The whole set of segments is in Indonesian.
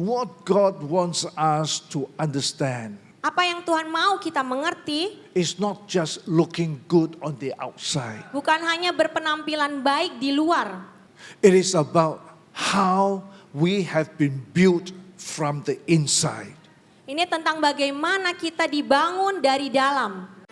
what God wants us to understand Apa yang Tuhan mau kita mengerti is not just looking good on the outside. bukan hanya berpenampilan baik di luar. It is about how we have been built from the inside. Ini tentang bagaimana kita dibangun dari dalam.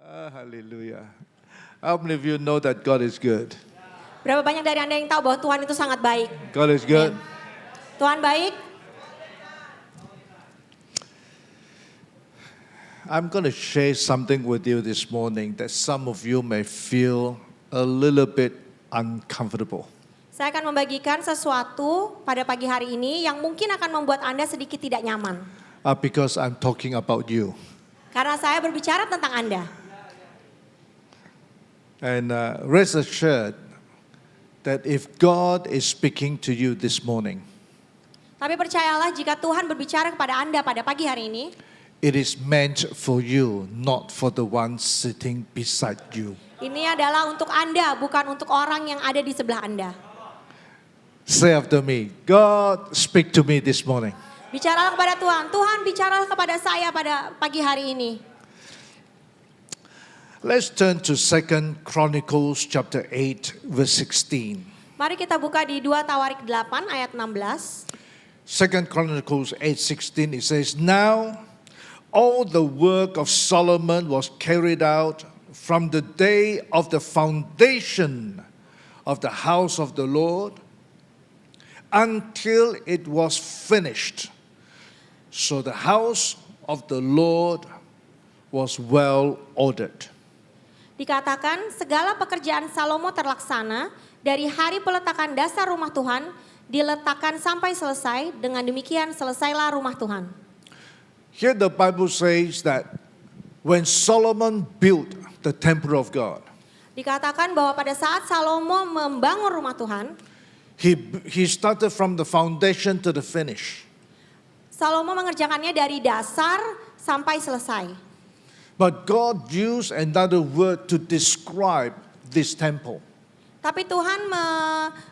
Hallelujah. How many of you know that God is good? Berapa banyak dari Anda yang tahu bahwa Tuhan itu sangat baik? God is good. Tuhan baik. I'm going to share something with you this morning that some of you may feel a little bit uncomfortable. Saya akan membagikan sesuatu pada pagi hari ini yang mungkin akan membuat Anda sedikit tidak nyaman. Because I'm talking about you. Karena saya berbicara tentang Anda. And rest assured that if God is speaking to you this morning, Tapi percayalah jika Tuhan berbicara kepada Anda pada pagi hari ini, it is meant for you, not for the one sitting beside you. ini adalah untuk Anda, bukan untuk orang yang ada di sebelah Anda. Say after me, God speak to me this morning. Bicaralah kepada Tuhan. Tuhan bicaralah kepada saya pada pagi hari ini. Let's turn to 2 Chronicles chapter 8 verse 16. Mari kita buka di 2 Tawarik 8 ayat 16. 2 Chronicles 8:16 it says, "Now all the work of Solomon was carried out from the day of the foundation of the house of the Lord until it was finished. So the house of the Lord was well ordered." Dikatakan segala pekerjaan Salomo terlaksana dari hari peletakan dasar rumah Tuhan diletakkan sampai selesai, dengan demikian selesailah rumah Tuhan. Here the Bible says that when Solomon built the temple of God, Dikatakan bahwa pada saat Salomo membangun rumah Tuhan, he started from the foundation to the finish. Salomo mengerjakannya dari dasar sampai selesai. But God used another word to describe this temple. Tapi Tuhan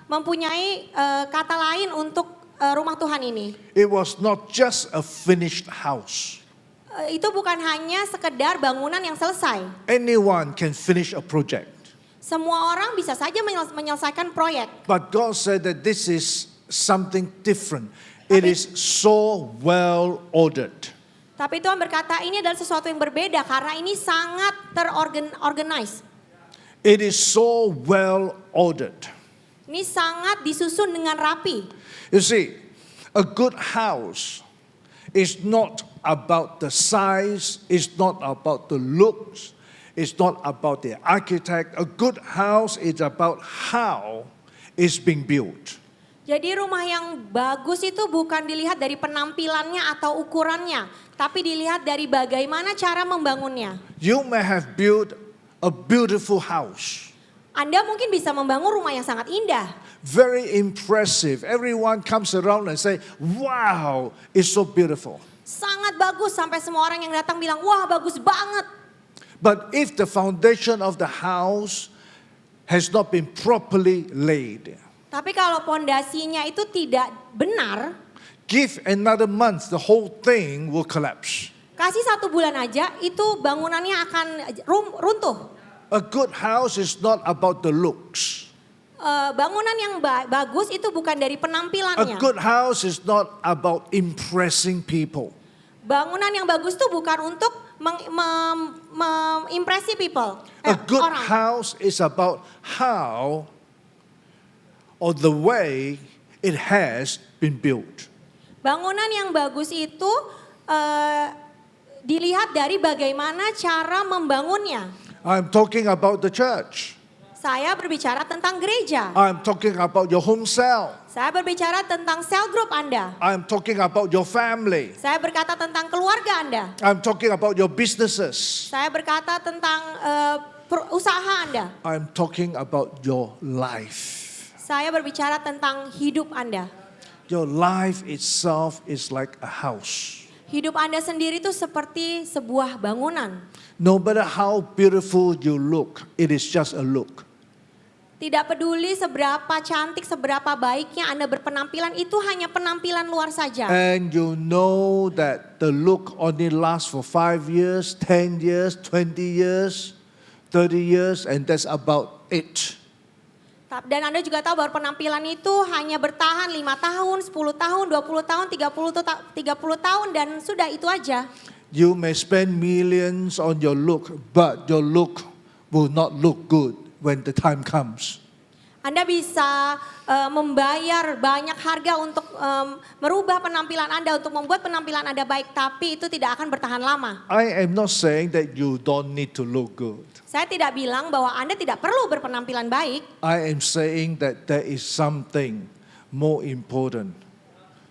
mempunyai kata lain untuk rumah Tuhan ini. It was not just a finished house. Itu bukan hanya sekedar bangunan yang selesai. Anyone can finish a project. Semua orang bisa saja menyelesaikan proyek. But God said that this is something different. It is so well ordered. Tapi Tuhan berkata ini adalah sesuatu yang berbeda karena ini sangat terorganize. It is so well ordered. Ini sangat disusun dengan rapi. You see, a good house is not about the size, it's not about the looks, it's not about the architect. A good house is about how it's being built. Jadi rumah yang bagus itu bukan dilihat dari penampilannya atau ukurannya, tapi dilihat dari bagaimana cara membangunnya. You may have built a beautiful house. Anda mungkin bisa membangun rumah yang sangat indah. Very impressive. Everyone comes around and say, "Wow, it's so beautiful." Sangat bagus sampai semua orang yang datang bilang, wah bagus banget. But if the foundation of the house has not been properly laid, Tapi kalau pondasinya itu tidak benar, give another month, the whole thing will collapse. kasih 1 bulan aja itu bangunannya akan runtuh. A good house is not about the looks. Bangunan yang bagus itu bukan dari A penampilannya. good house is not about impressing people. Bangunan yang bagus itu bukan untuk mengimpresi people. A good Orang. house is about how or the way it has been built. Bangunan yang bagus itu dilihat dari bagaimana cara membangunnya. I'm talking about the church. Saya berbicara tentang gereja. I'm talking about your home cell. Saya berbicara tentang cell group Anda. I'm talking about your family. Saya berkata tentang keluarga Anda. I'm talking about your businesses. Saya berkata tentang usaha Anda. I'm talking about your life. Saya berbicara tentang hidup Anda. Your life itself is like a house. Hidup Anda sendiri itu seperti sebuah bangunan. No matter how beautiful you look, it is just a look. Tidak peduli seberapa cantik, seberapa baiknya Anda berpenampilan, itu hanya penampilan luar saja. And you know that the look only lasts for 5 years, 10 years, 20 years, 30 years, and that's about it. Dan Anda juga tahu bahwa penampilan itu hanya bertahan 5 tahun, 10 tahun, 20 tahun, 30 tahun dan sudah itu aja. You may spend millions on your look, but your look will not look good when the time comes. Anda bisa membayar banyak harga untuk merubah penampilan Anda, untuk membuat penampilan Anda baik, tapi itu tidak akan bertahan lama. I am not saying that you don't need to look good. Saya tidak bilang bahwa Anda tidak perlu berpenampilan baik. I am saying that there is something more important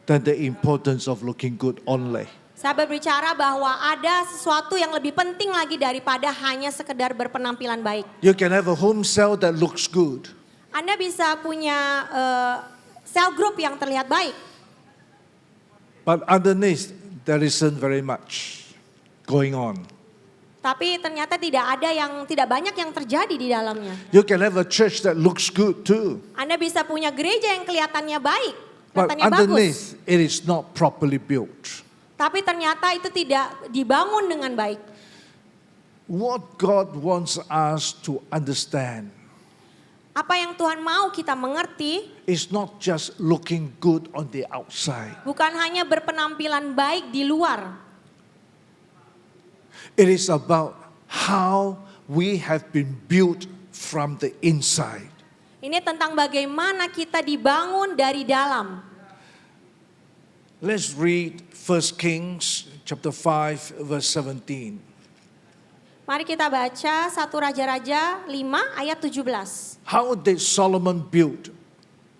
than the importance of looking good only. Saya berbicara bahwa ada sesuatu yang lebih penting lagi daripada hanya sekedar berpenampilan baik. You can have a home cell that looks good, Anda bisa punya cell group yang terlihat baik. but underneath there isn't very much going on. Tapi ternyata tidak banyak yang terjadi di dalamnya. You can have a church that looks good too, Anda bisa punya gereja yang kelihatannya baik, but kelihatannya bagus. underneath it is not properly built. Tapi ternyata itu tidak dibangun dengan baik. What God wants us to understand Apa yang Tuhan mau kita mengerti is not just looking good on the outside. bukan hanya berpenampilan baik di luar. It is about how we have been built from the inside. Ini tentang bagaimana kita dibangun dari dalam. Let's read 1 Kings chapter 5 verse 17. Mari kita baca 1 Raja-Raja 5 ayat 17. How did Solomon build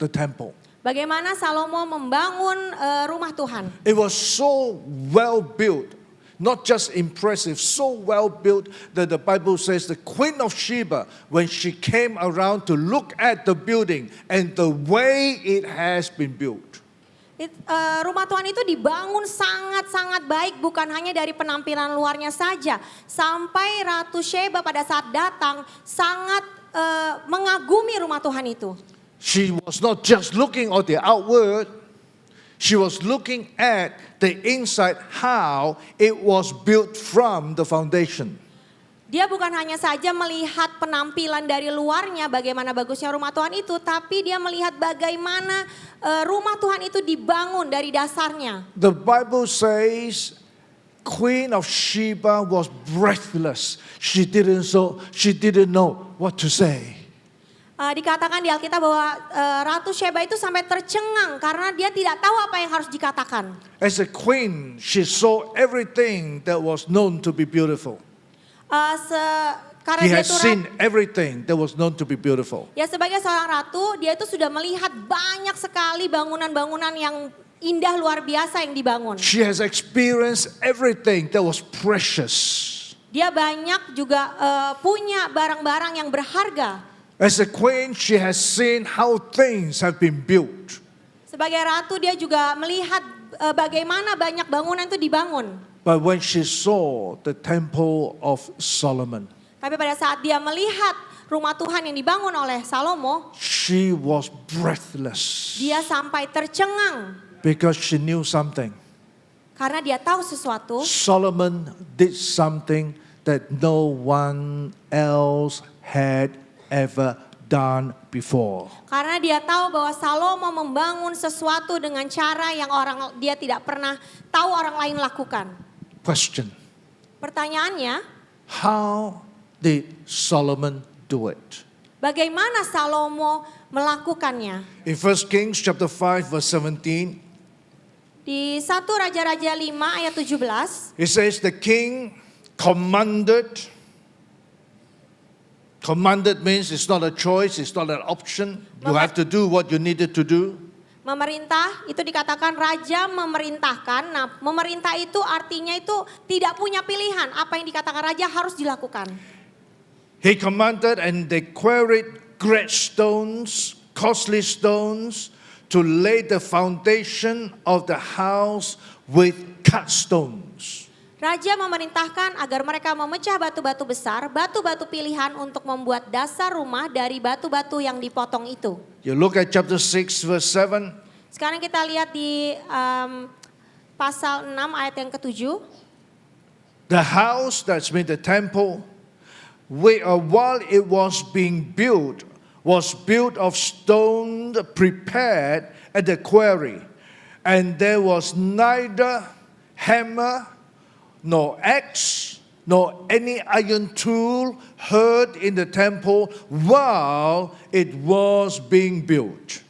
the temple? Bagaimana Salomo membangun rumah Tuhan. It was so well built, not just impressive, so well built that the Bible says the Queen of Sheba, when she came around to look at the building and the way it has been built, Rumah Tuhan itu dibangun sangat-sangat baik, bukan hanya dari penampilan luarnya saja. Sampai Ratu Sheba pada saat datang sangat mengagumi rumah Tuhan itu. she was not just looking at the outward, she was looking at the inside, how it was built from the foundation. Dia bukan hanya saja melihat penampilan dari luarnya, bagaimana bagusnya rumah Tuhan itu, tapi dia melihat bagaimana rumah Tuhan itu dibangun dari dasarnya. The Bible says Queen of Sheba was breathless. She didn't know what to say. Dikatakan di Alkitab bahwa Ratu Sheba itu sampai tercengang karena dia tidak tahu apa yang harus dikatakan. As a queen, she saw everything that was known to be beautiful. Karena He dia has itu seen everything that was known to be beautiful. ya sebagai seorang ratu, dia itu sudah melihat banyak sekali bangunan-bangunan yang indah luar biasa yang dibangun. She has experienced everything that was precious. Dia banyak juga punya barang-barang yang berharga. As a queen, she has seen how things have been built. Sebagai ratu dia juga melihat bagaimana banyak bangunan itu dibangun. But when she saw the temple of Solomon, Tapi pada saat dia melihat rumah Tuhan yang dibangun oleh Salomo, she was breathless dia sampai tercengang because she knew something. karena dia tahu sesuatu. Solomon did something that no one else had ever done before. Karena dia tahu bahwa Salomo membangun sesuatu dengan cara yang dia tidak pernah tahu orang lain lakukan. Question: Pertanyaannya, how did Solomon do it? bagaimana Salomo melakukannya? In 1 Kings chapter 5 verse 17, Di 1 Raja-Raja 5 ayat 17, it says the king commanded. Commanded means it's not a choice, it's not an option. You have to do what you needed to do. memerintah itu dikatakan raja memerintahkan. Nah, memerintah itu artinya itu tidak punya pilihan. Apa yang dikatakan raja harus dilakukan. He commanded and they quarried great stones, costly stones, to lay the foundation of the house with cut stones. Raja memerintahkan agar mereka memecah batu-batu besar, batu-batu pilihan untuk membuat dasar rumah dari batu-batu yang dipotong itu. You look at chapter 6 verse 7. Sekarang kita lihat di pasal 6 ayat yang ke-7. The house, that's mean the temple, while it was being built, was built of stone prepared at the quarry. And there was neither hammer, nor axe, nor any iron tool heard in the temple while it was being built.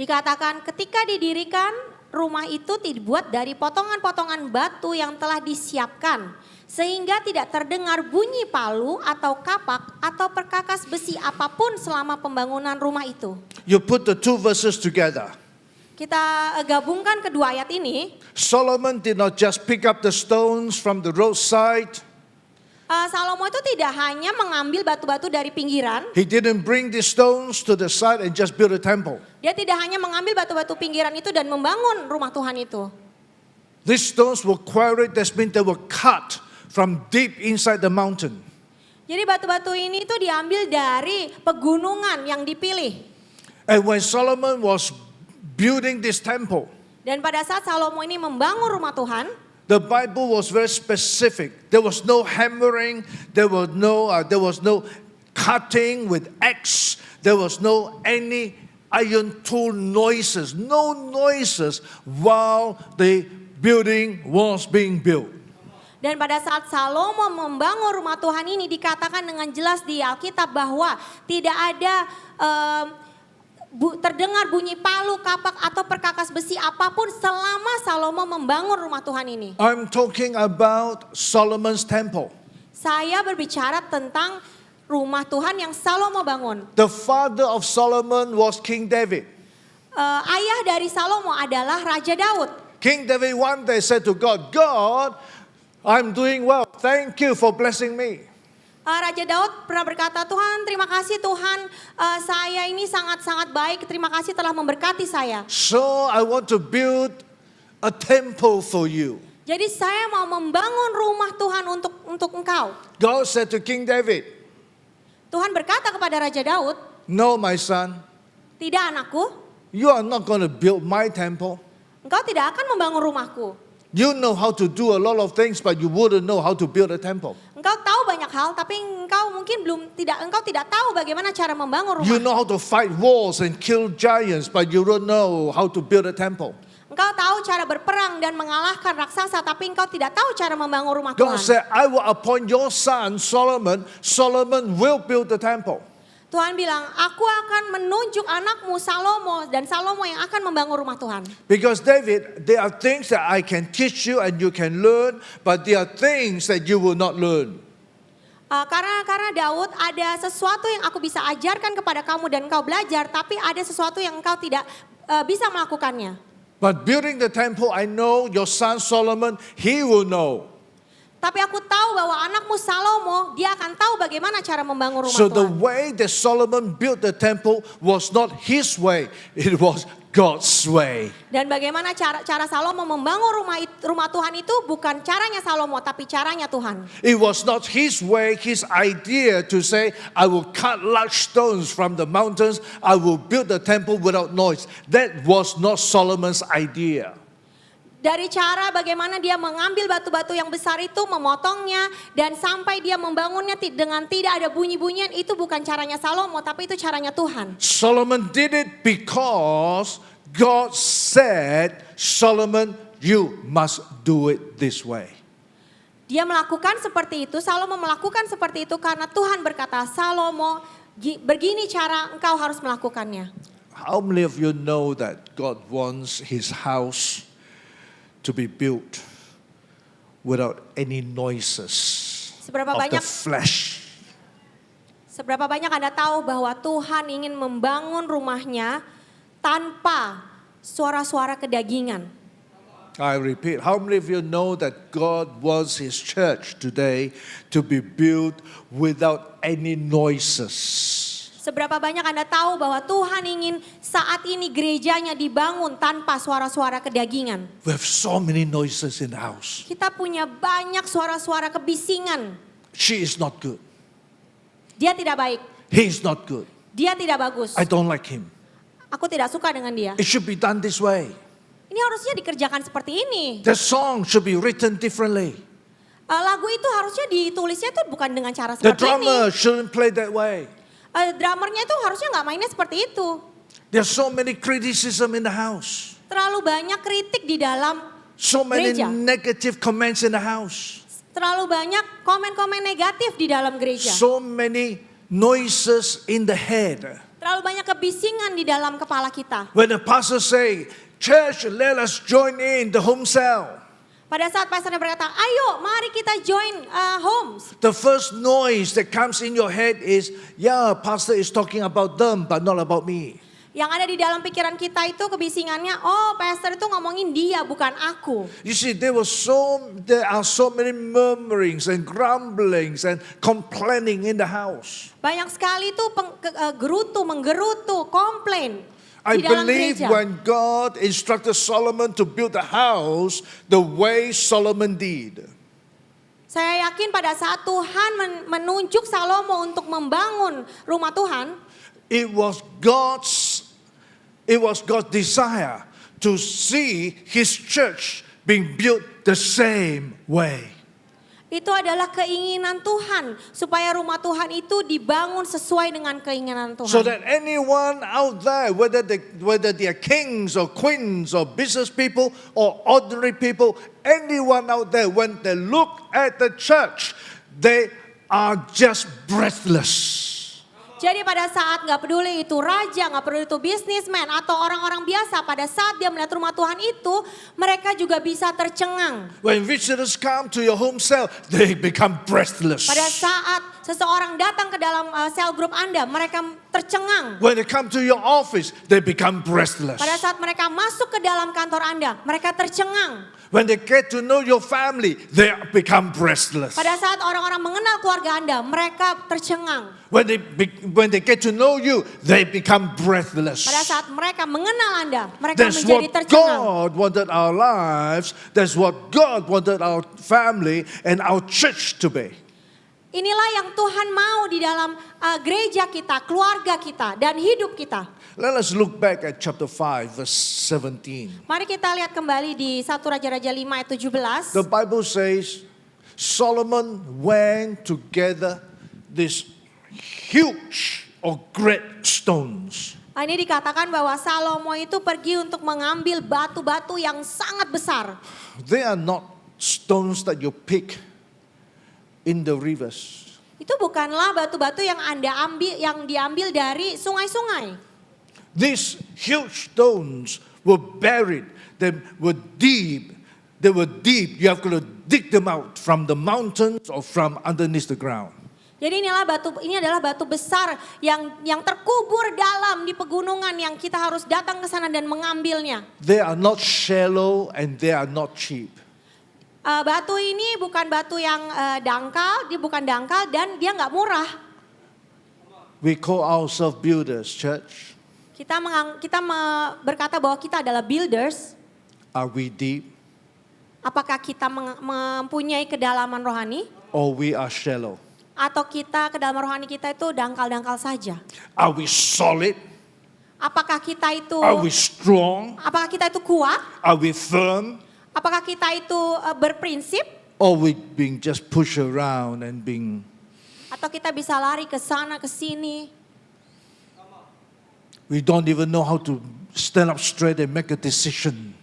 Dikatakan ketika didirikan, rumah itu dibuat dari potongan-potongan batu yang telah disiapkan. Sehingga tidak terdengar bunyi palu atau kapak atau perkakas besi apapun selama pembangunan rumah itu. You put the two verses together. Kita gabungkan kedua ayat ini. Solomon did not just pick up the stones from the roadside. Salomo itu tidak hanya mengambil batu-batu dari pinggiran. He didn't bring the stones to the side and just build a temple. Dia tidak hanya mengambil batu-batu pinggiran itu dan membangun rumah Tuhan itu. These stones were quarried, that means they were cut from deep inside the mountain. Jadi batu-batu ini itu diambil dari pegunungan yang dipilih. And when Solomon was building this temple, Dan pada saat Salomo ini membangun rumah Tuhan, the Bible was very specific. There was no hammering, there was no cutting with axe, there was no any iron tool noises, no noises while the building was being built. dan pada saat Salomo membangun rumah Tuhan ini dikatakan dengan jelas di Alkitab bahwa tidak ada terdengar bunyi palu, kapak atau perkakas besi apapun selama Salomo membangun rumah Tuhan ini. I'm talking about Solomon's temple. Saya berbicara tentang rumah Tuhan yang Salomo bangun. The father of Solomon was King David. Ayah dari Salomo adalah Raja Daud. King David one day said to God, God, I'm doing well. Thank you for blessing me. Raja Daud pernah berkata, Tuhan terima kasih Tuhan, saya ini sangat-sangat baik, terima kasih telah memberkati saya. So I want to build a temple for you. Jadi saya mau membangun rumah Tuhan untuk engkau. God said to King David, Tuhan berkata kepada Raja Daud, no my son, tidak anakku, you are not going to build my temple. engkau tidak akan membangun rumahku. You know how to do a lot of things, but you wouldn't know how to build a temple. Engkau tahu banyak hal, tapi engkau tidak tahu bagaimana cara membangun rumah. You know how to fight wars and kill giants, but you don't know how to build a temple. Engkau tahu cara berperang dan mengalahkan raksasa, tapi engkau tidak tahu cara membangun rumah God Tuhan. said, I will appoint your son Solomon. Solomon will build the temple. Tuhan bilang, aku akan menunjuk anakmu Salomo dan Salomo yang akan membangun rumah Tuhan. Because David, there are things that I can teach you and you can learn, but there are things that you will not learn. Karena Daud ada sesuatu yang aku bisa ajarkan kepada kamu dan engkau belajar, tapi ada sesuatu yang engkau tidak bisa melakukannya. But building the temple, I know your son Solomon, he will know. Tapi aku tahu bahwa anakmu Salomo, dia akan tahu bagaimana cara membangun rumah So the Tuhan. way that Solomon built the temple was not his way, it was God's way. Dan bagaimana cara Salomo membangun rumah Tuhan itu bukan caranya Salomo tapi caranya Tuhan. It was not his way, his idea to say, I will cut large stones from the mountains, I will build the temple without noise. That was not Solomon's idea. Dari cara bagaimana dia mengambil batu-batu yang besar itu, memotongnya, dan sampai dia membangunnya dengan tidak ada bunyi-bunyian, itu bukan caranya Salomo, tapi itu caranya Tuhan. Solomon did it because God said, Solomon, you must do it this way. Dia melakukan seperti itu, Salomo melakukan seperti itu karena Tuhan berkata, Salomo, begini cara engkau harus melakukannya. How many of you know that God wants his house to be built without any noises Seberapa of the banyak flesh? Seberapa banyak Anda tahu bahwa Tuhan ingin membangun rumahnya tanpa suara-suara kedagingan? I repeat, how many of you know that God wants his church today to be built without any noises? Seberapa banyak Anda tahu bahwa Tuhan ingin saat ini gerejanya dibangun tanpa suara-suara kedagingan? We have so many noises in the house. Kita punya banyak suara-suara kebisingan. She is not good. Dia tidak baik. He is not good. Dia tidak bagus. I don't like him. Aku tidak suka dengan dia. It should be done this way. Ini harusnya dikerjakan seperti ini. The song should be written differently. Lagu itu harusnya ditulisnya itu bukan dengan cara The seperti drummer ini. shouldn't play that way. Drummernya itu harusnya nggak mainnya seperti itu. There's so many criticism in the house. Terlalu banyak kritik di dalam So many gereja. negative comments in the house. Terlalu banyak komen-komen negatif di dalam gereja. So many noises in the head. Terlalu banyak kebisingan di dalam kepala kita. When the pastor say, church, let us join in the home cell. Pada saat pastornya berkata, ayo mari kita join homes. The first noise that comes in your head is, yeah, pastor is talking about them, but not about me. Yang ada di dalam pikiran kita itu kebisingannya, oh pastor itu ngomongin dia bukan aku. You see, there are so many murmurings and grumblings and complaining in the house. Banyak sekali itu menggerutu, komplain. I Di dalam believe gereja. when God instructed Solomon to build the house the way Solomon did, Saya yakin pada saat Tuhan menunjuk Salomo untuk membangun rumah Tuhan, it was God's desire to see his church being built the same way. itu adalah keinginan Tuhan supaya rumah Tuhan itu dibangun sesuai dengan keinginan Tuhan. So that anyone out there, whether they are kings or queens or business people or ordinary people, anyone out there, when they look at the church, they are just breathless. Jadi pada saat nggak peduli itu raja, nggak peduli itu businessman atau orang-orang biasa, pada saat dia melihat rumah Tuhan itu, mereka juga bisa tercengang. When visitors come to your home cell, they become breathless. Pada saat seseorang datang ke dalam cell group Anda, mereka tercengang. When they come to your office, they become breathless. Pada saat mereka masuk ke dalam kantor Anda, mereka tercengang. When they get to know your family, they become breathless. Pada saat orang-orang mengenal keluarga Anda, mereka tercengang. When they get to know you, they become breathless. Pada saat mereka mengenal Anda, mereka That's menjadi what tercengang. God wanted our lives. That's what God wanted our family and our church to be. Inilah yang Tuhan mau di dalam gereja kita, keluarga kita, dan hidup kita. Let us look back at chapter 5, verse 17. Mari kita lihat kembali di 1 Raja-Raja 5 ayat 17. The Bible says, Solomon went to gather these huge or great stones. Ini dikatakan bahwa Salomo itu pergi untuk mengambil batu-batu yang sangat besar. They are not stones that you pick in the rivers. Itu bukanlah batu-batu yang diambil dari sungai-sungai. These huge stones were buried. They were deep. You have to dig them out from the mountains or from underneath the ground. Jadi ini adalah batu besar yang terkubur dalam di pegunungan yang kita harus datang ke sana dan mengambilnya. They are not shallow and they are not cheap. Batu ini bukan batu yang dangkal, dia bukan dangkal dan dia nggak murah. We call ourselves builders, church. Berkata bahwa kita adalah builders. Are we deep Apakah kita mempunyai kedalaman rohani? or we are shallow? Atau kita kedalaman rohani kita itu dangkal-dangkal saja? Are we solid? Apakah kita itu Are we strong? apakah kita itu kuat? Are we firm? Apakah kita itu berprinsip? Or we being just pushed around and being... Atau kita bisa lari ke sana ke sini? We don't even know how to stand up straight and make a decision.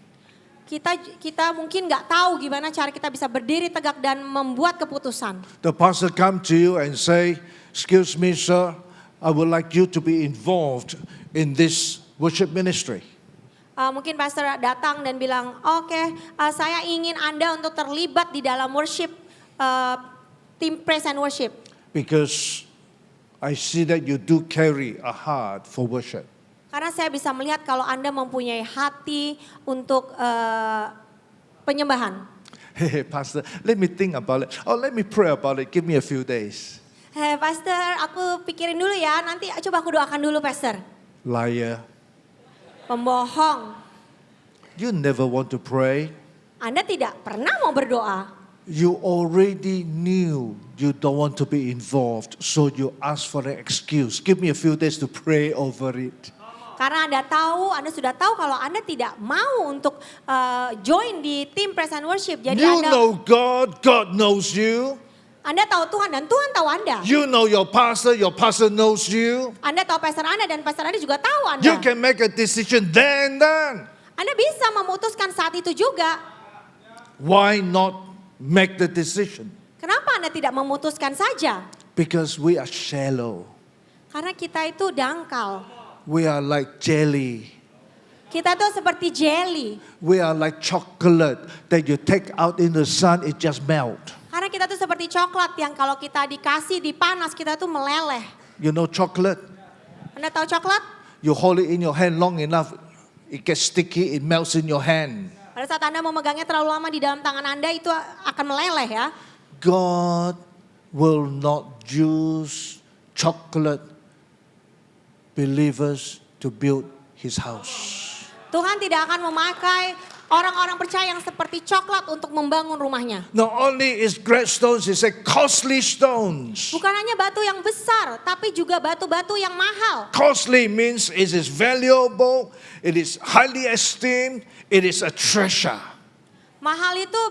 Kita mungkin nggak tahu gimana cara kita bisa berdiri tegak dan membuat keputusan. The pastor come to you and say, "Excuse me, sir, I would like you to be involved in this worship ministry." Mungkin pastor datang dan bilang, oke, saya ingin Anda untuk terlibat di dalam worship, tim praise and worship. Because I see that you do carry a heart for worship. Karena saya bisa melihat kalau Anda mempunyai hati untuk penyembahan. Hey, pastor, let me think about it. Oh, let me pray about it. Give me a few days. Hei pastor, aku pikirin dulu ya, nanti coba aku doakan dulu pastor. Liar. Pembohong. You never want to pray. Anda tidak pernah mau berdoa. You already knew you don't want to be involved, so you ask for an excuse. Give me a few days to pray over it. Karena Anda sudah tahu kalau Anda tidak mau untuk join di tim praise and worship. Jadi You Anda, know God, God knows you. Anda tahu Tuhan dan Tuhan tahu Anda. You know your pastor knows you. Anda tahu pastor Anda dan pastor Anda juga tahu Anda. You can make a decision there and then. Anda bisa memutuskan saat itu juga. Why not make the decision? Kenapa Anda tidak memutuskan saja? Because we are shallow. Karena kita itu dangkal. We are like jelly. Kita tuh seperti jelly. We are like chocolate that you take out in the sun, it just melt. Karena kita tuh seperti coklat yang kalau kita dikasih di panas kita tuh meleleh. You know chocolate? Anda tahu coklat? You hold it in your hand long enough, it gets sticky, it melts in your hand. Pada saat Anda memegangnya terlalu lama di dalam tangan Anda itu akan meleleh ya. God will not use chocolate believers to build his house. Tuhan tidak akan memakai orang-orang percaya yang seperti coklat untuk membangun rumahnya. Not only is great stones, he said costly stones. Bukan hanya batu yang besar, tapi juga batu-batu yang mahal. Costly means it is valuable, it is highly esteemed, it is a treasure. Mahal itu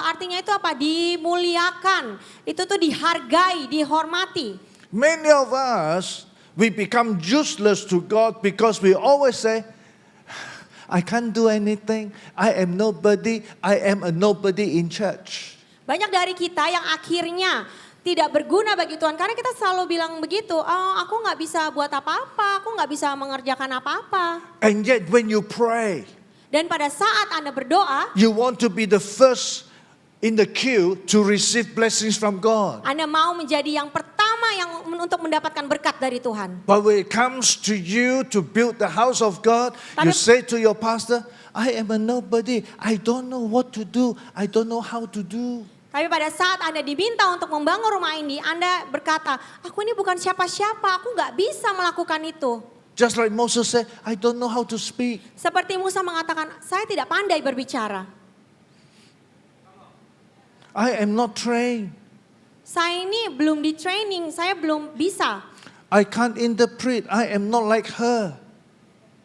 artinya itu apa? Dimuliakan. Itu tuh dihargai, dihormati. Many of us, we become useless to God because we always say, I can't do anything, I am nobody, I am a nobody in church. Banyak dari kita yang akhirnya tidak berguna bagi Tuhan. Karena kita selalu bilang begitu, oh aku gak bisa buat apa-apa, aku gak bisa mengerjakan apa-apa. And yet when you pray, Dan pada saat Anda berdoa, you want to be the first in the queue to receive blessings from God. Anda mau menjadi yang pertama yang untuk mendapatkan berkat dari Tuhan. But when it comes to you to build the house of God, you say to your pastor, I am a nobody, I don't know what to do, I don't know how to do. Tapi pada saat Anda diminta untuk membangun rumah ini, Anda berkata, aku ini bukan siapa-siapa, aku gak bisa melakukan itu. Just like Moses said, I don't know how to speak. Seperti Musa mengatakan, saya tidak pandai berbicara. I am not trained. Saya ini belum di training, saya belum bisa. I can't interpret, I am not like her.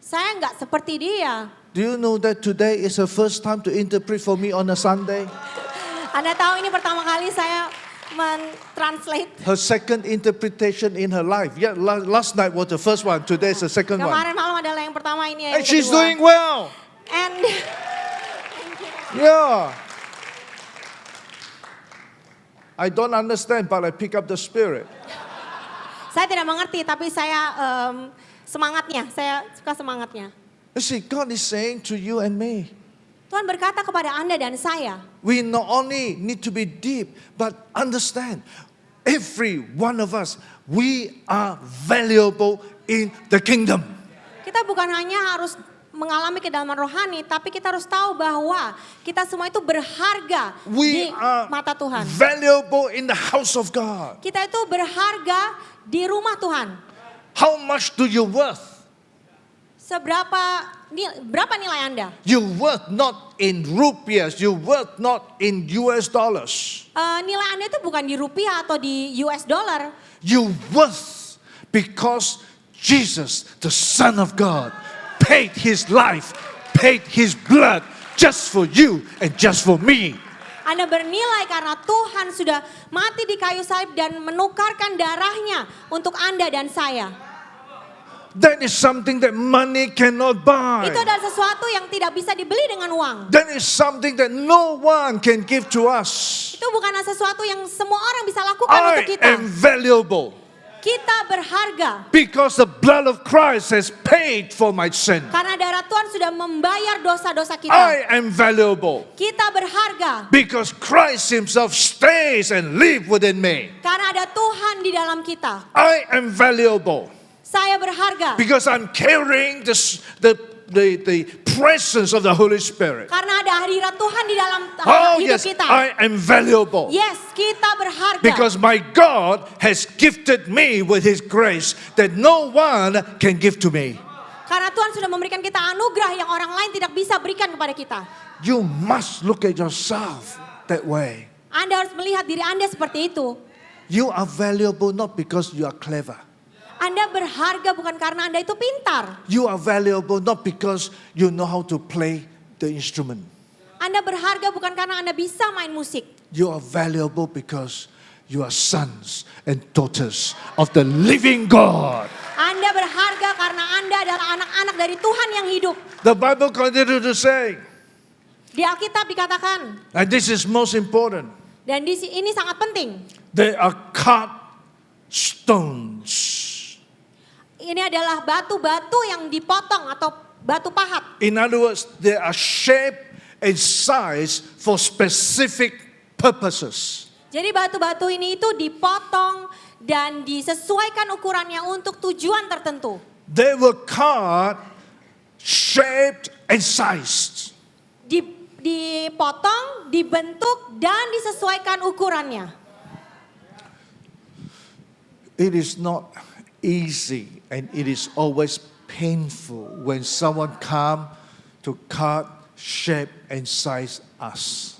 Saya nggak seperti dia. Do you know that today is the first time to interpret for me on a Sunday? Anda tahu ini pertama kali saya men-translate. Her second interpretation in her life. Yeah, last night was the first one, today is the second one. Kemarin malam adalah yang pertama, ini yang And she's kedua. doing well. And Yeah. I don't understand, but I pick up the spirit. saya tidak mengerti, tapi saya semangatnya, saya suka semangatnya. You see, God is saying to you and me, Tuhan berkata kepada Anda dan saya, we not only need to be deep, but understand, every one of us, we are valuable in the kingdom. kita bukan hanya harus mengalami kedalaman rohani, tapi kita harus tahu bahwa kita semua itu berharga We di are mata Tuhan. valuable in the house of God. Kita itu berharga di rumah Tuhan. How much do you worth? Berapa nilai Anda? You worth not in rupiahs, you worth not in US dollars. Nilai Anda itu bukan di rupiah atau di US dollar. You worth because Jesus, the Son of God, paid his life, paid his blood just for you and just for me. Anda bernilai karena Tuhan sudah mati di kayu salib dan menukarkan darahnya untuk Anda dan saya. That is something that money cannot buy. Itu adalah sesuatu yang tidak bisa dibeli dengan uang. That is something that no one can give to us. Itu bukanlah sesuatu yang semua orang bisa lakukan I untuk kita. am valuable Kita berharga. because the blood of Christ has paid for my sin. Karena darah Tuhan sudah membayar dosa-dosa kita. I am valuable Kita berharga. because Christ himself stays and lives within me. Karena ada Tuhan di dalam kita. I am valuable Saya berharga. because I'm carrying the presence of the Holy Spirit. Karena ada hadirat Tuhan di dalam Oh hidup yes, kita. I am valuable Yes, kita berharga. because my God has gifted me with his grace that no one can give to me. Karena Tuhan sudah memberikan kita anugerah yang orang lain tidak bisa berikan kepada kita. You must look at yourself that way. Anda harus melihat diri Anda seperti itu. You are valuable not because you are clever. Anda berharga bukan karena Anda itu pintar. You are valuable not because you know how to play the instrument. Anda berharga bukan karena Anda bisa main musik. You are valuable because you are sons and daughters of the living God. Anda berharga karena Anda adalah anak-anak dari Tuhan yang hidup. The Bible continues to say, Di Alkitab dikatakan, and this is most important, dan ini sangat penting. they are cut stones. Ini adalah batu-batu yang dipotong atau batu pahat. In other words, they are shaped and sized for specific purposes. Jadi batu-batu ini itu dipotong dan disesuaikan ukurannya untuk tujuan tertentu. They were cut, shaped, and sized. Dipotong, dibentuk, dan disesuaikan ukurannya. It is not easy and it is always painful when someone come to cut, shape, and size us.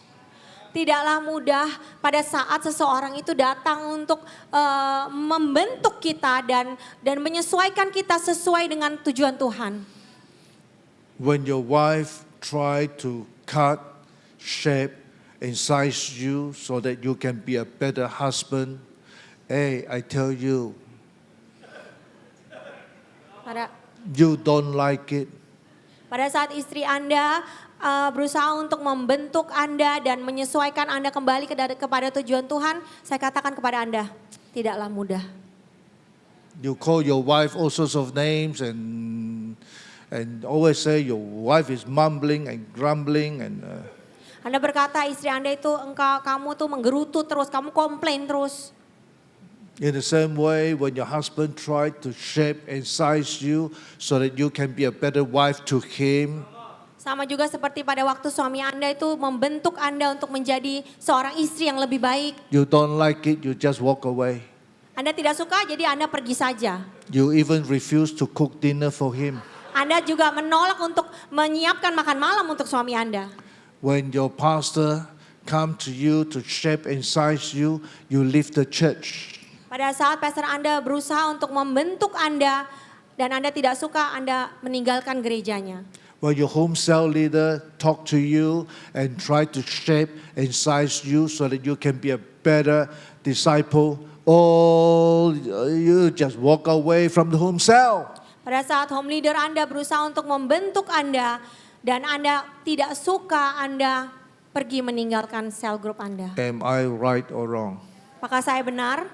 Tidaklah mudah pada saat seseorang itu datang untuk membentuk kita dan menyesuaikan kita sesuai dengan tujuan Tuhan. When your wife try to cut, shape, and size you so that you can be a better husband, hey, I tell you, you don't like it. Pada saat istri Anda berusaha untuk membentuk Anda dan menyesuaikan Anda kembali kepada tujuan Tuhan, saya katakan kepada Anda, tidaklah mudah. You call your wife all sorts of names and always say your wife is mumbling and grumbling and Anda berkata istri Anda itu kamu tuh menggerutu terus, kamu komplain terus. in the same way, when your husband tried to shape and size you so that you can be a better wife to him, Sama juga seperti pada waktu suami Anda itu membentuk Anda untuk menjadi seorang istri yang lebih baik. you don't like it, you just walk away. Anda tidak suka, jadi Anda pergi saja. You even refuse to cook dinner for him. Anda juga menolak untuk menyiapkan makan malam untuk suami Anda. When your pastor come to you to shape and size you, you leave the church. Pada saat pastor Anda berusaha untuk membentuk Anda dan Anda tidak suka, Anda meninggalkan gerejanya. When your home cell leader talk to you and try to shape and size you so that you can be a better disciple, or you just walk away from the home cell. Pada saat home leader Anda berusaha untuk membentuk Anda dan Anda tidak suka, Anda pergi meninggalkan cell group Anda. Am I right or wrong? Apakah saya benar?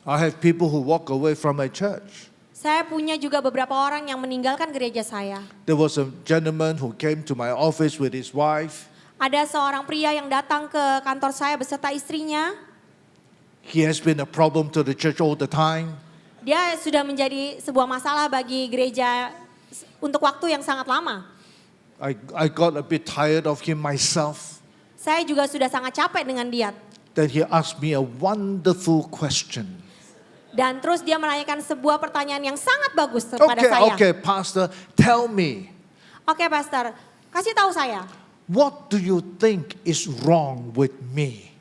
I have people who walk away from my church. Saya punya juga beberapa orang yang meninggalkan gereja saya. There was a gentleman who came to my office with his wife. Ada seorang pria yang datang ke kantor saya beserta istrinya. He has been a problem to the church all the time. Dia sudah menjadi sebuah masalah bagi gereja untuk waktu yang sangat lama. I got a bit tired of him myself. Saya juga sudah sangat capek dengan dia. Then he asked me a wonderful question. Dan terus dia menanyakan sebuah pertanyaan yang sangat bagus kepada Okay, saya. okay, Pastor, tell me, Oke, Pastor, kasih tahu saya. what do you think is wrong with me?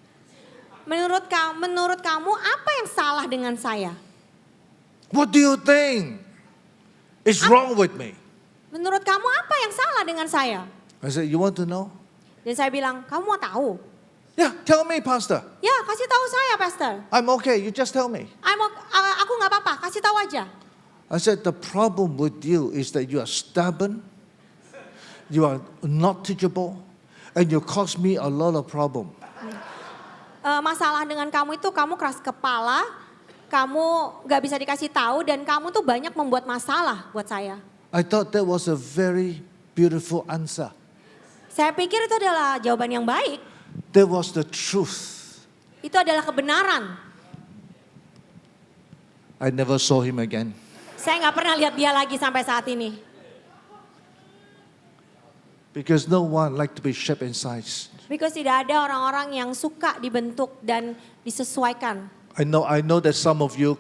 Menurut kamu apa yang salah dengan saya? What do you think is wrong with me? Menurut kamu apa yang salah dengan saya? I said, you want to know? Dan saya bilang, kamu mau tahu? Yeah, tell me, Pastor. Ya, kasih tahu saya, Pastor. I'm okay, you just tell me. Aku nggak apa-apa, kasih tahu aja. I said, the problem with you is that you are stubborn, you are not teachable, and you cause me a lot of problem. Masalah dengan kamu itu kamu keras kepala, kamu nggak bisa dikasih tahu, dan kamu tuh banyak membuat masalah buat saya. I thought that was a very beautiful answer. Saya pikir itu adalah jawaban yang baik. That was the truth. Itu adalah kebenaran. I never saw him again. Saya nggak pernah lihat dia lagi sampai saat ini. Because no one like to be shaped and sized. Because tidak ada orang-orang yang suka dibentuk dan disesuaikan. I know that some of you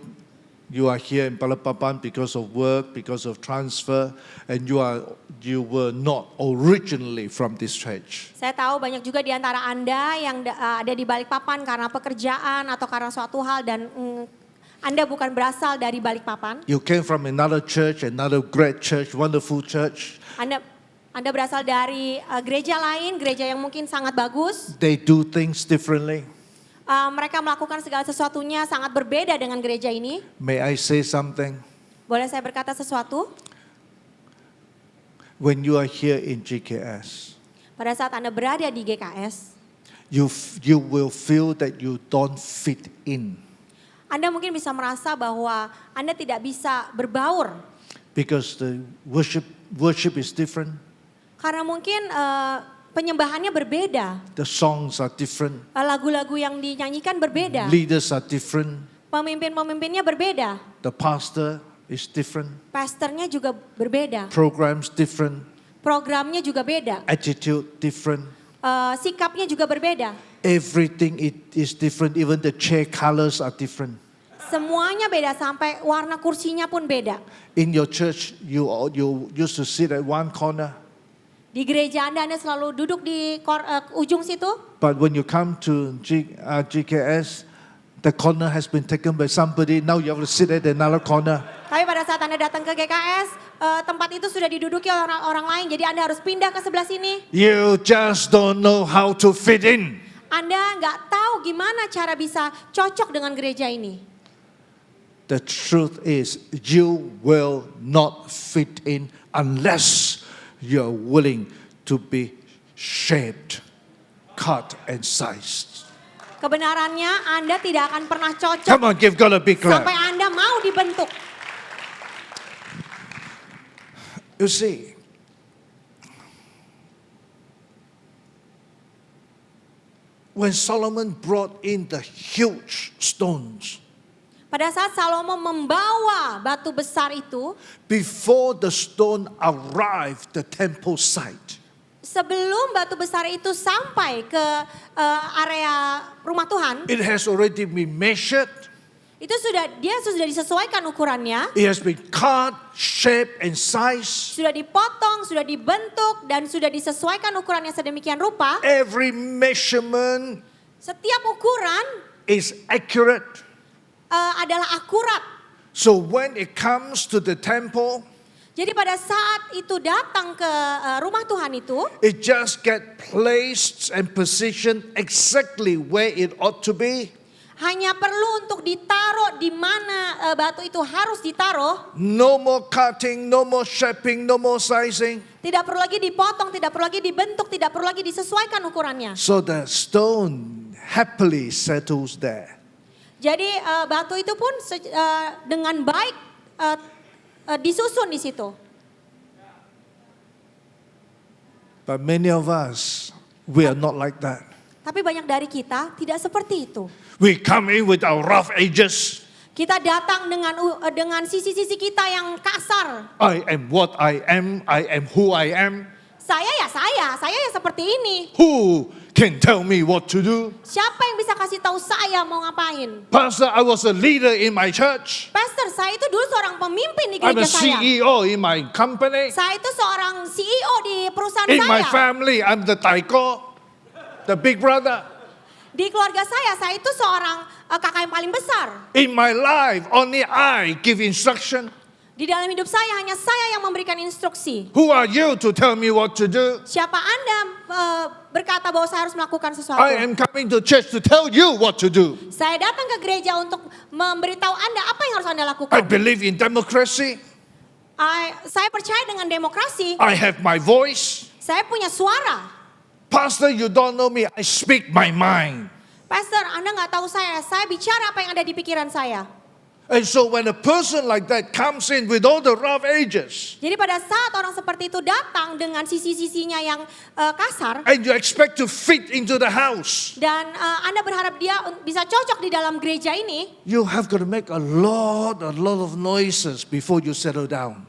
are here in Balikpapan because of work, because of transfer, and you were not originally from this church. Saya tahu banyak juga di antara Anda yang ada di Balikpapan karena pekerjaan atau karena suatu hal, dan Anda bukan berasal dari Balikpapan. You came from another church, another great church, wonderful church. Anda berasal dari gereja lain, gereja yang mungkin sangat bagus. They do things differently. Mereka melakukan segala sesuatunya sangat berbeda dengan gereja ini. May I say something? Boleh saya berkata sesuatu? When you are here in GKS, Pada saat Anda berada di GKS, you will feel that you don't fit in. Anda mungkin bisa merasa bahwa Anda tidak bisa berbaur. Because the worship is different. Karena mungkin penyembahannya berbeda. The songs are different. Lagu-lagu yang dinyanyikan berbeda. Leaders are different. Pemimpin-pemimpinnya berbeda. The pastor is different. Pastornya juga berbeda. Programs different. Programnya juga beda. Attitude different. Sikapnya juga berbeda. Everything is different. Even the chair colors are different. Semuanya beda, sampai warna kursinya pun beda. In your church, you used to sit at one corner. Di gereja Anda selalu duduk di ujung situ. But when you come to GKS, the corner has been taken by somebody. Now you have to sit at another corner. Tapi pada saat Anda datang ke GKS, tempat itu sudah diduduki oleh orang lain. Jadi Anda harus pindah ke sebelah sini. You just don't know how to fit in. Anda nggak tahu gimana cara bisa cocok dengan gereja ini. The truth is, you will not fit in unless you're willing to be shaped, cut, and sized. Kebenarannya Anda tidak akan pernah cocok Come on, give God a big clap. sampai Anda mau dibentuk. You see, when Solomon brought in the huge stones, Pada saat Salomo membawa batu besar itu, before the stone arrived the temple site, sebelum batu besar itu sampai ke area rumah Tuhan, it has already been measured, itu dia sudah disesuaikan ukurannya, it has been cut, shaped, and sized. sudah dipotong, sudah dibentuk, dan sudah disesuaikan ukurannya sedemikian rupa. Every measurement Setiap ukuran is accurate. adalah akurat. So when it comes to the temple, Jadi pada saat itu datang ke rumah Tuhan itu, it just get placed and positioned exactly where it ought to be. hanya perlu untuk ditaruh di mana batu itu harus ditaruh. No more cutting, no more shaping, no more sizing. Tidak perlu lagi dipotong, tidak perlu lagi dibentuk, tidak perlu lagi disesuaikan ukurannya. So the stone happily settles there. Jadi batu itu pun dengan baik disusun di situ. But many of us, we are not like that. Tapi banyak dari kita tidak seperti itu. We come in with our rough edges. Kita datang dengan sisi-sisi kita yang kasar. I am what I am who I am. Saya ya seperti ini. Who can tell me what to do? Siapa yang bisa kasih tahu saya mau ngapain? Pastor, I was a leader in my church. Pastor, saya itu dulu seorang pemimpin di I'm a gereja saya. CEO in my company. Saya itu seorang CEO di perusahaan In my saya. family, I'm the taiko, the big brother. Di keluarga saya itu seorang kakak yang paling besar. In my life, only I give instruction. Di dalam hidup saya hanya saya yang memberikan instruksi. Who are you to tell me what to do? Siapa Anda berkata bahwa saya harus melakukan sesuatu? I am coming to church to tell you what to do. Saya datang ke gereja untuk memberitahu Anda apa yang harus Anda lakukan. I believe in democracy. Saya percaya dengan demokrasi. I have my voice. Saya punya suara. Pastor, you don't know me. I speak my mind. Pastor, Anda nggak tahu saya. Saya bicara apa yang ada di pikiran saya. And so when a person like that comes in with all the rough edges, Jadi pada saat orang seperti itu datang dengan sisi-sisinya yang kasar, and you expect to fit into the house, dan Anda berharap dia bisa cocok di dalam gereja ini, you have got to make a lot of noises before you settle down.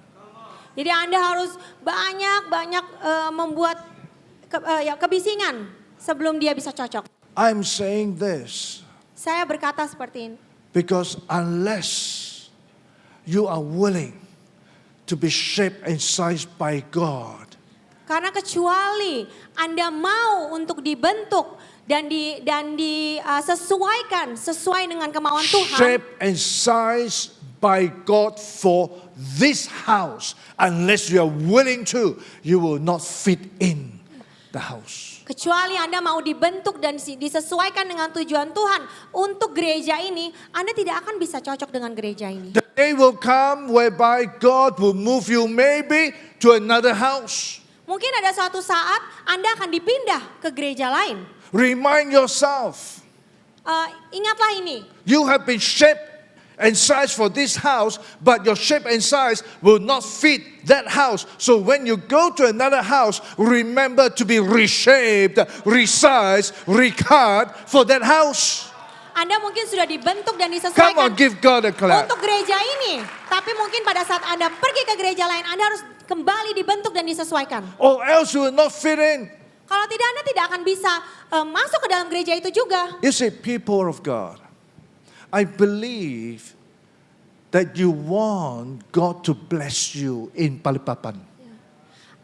jadi Anda harus banyak membuat kebisingan sebelum dia bisa cocok. I'm saying this Saya berkata seperti ini, because unless you are willing to be shaped and sized by God, karena kecuali Anda mau untuk dibentuk dan disesuaikan sesuai dengan kemauan Tuhan, shaped and sized by God for this house, unless you are willing to, you will not fit in the house. kecuali Anda mau dibentuk dan disesuaikan dengan tujuan Tuhan untuk gereja ini, Anda tidak akan bisa cocok dengan gereja ini. The day will come whereby God will move you maybe to another house. Mungkin ada suatu saat Anda akan dipindah ke gereja lain. Remind yourself, Ingatlah ini, you have been shaped and sized for this house, but your shape and size will not fit that house. So when you go to another house, remember to be reshaped, resized, recut for that house. Anda mungkin sudah dibentuk dan Come disesuaikan on, give God a clap. untuk gereja ini. Tapi mungkin pada saat Anda pergi ke gereja lain, Anda harus kembali dibentuk dan disesuaikan. Or else you will not fit in. Kalau tidak, Anda tidak akan bisa masuk ke dalam gereja itu juga. You see, people of God, I believe that you want God to bless you in Balikpapan.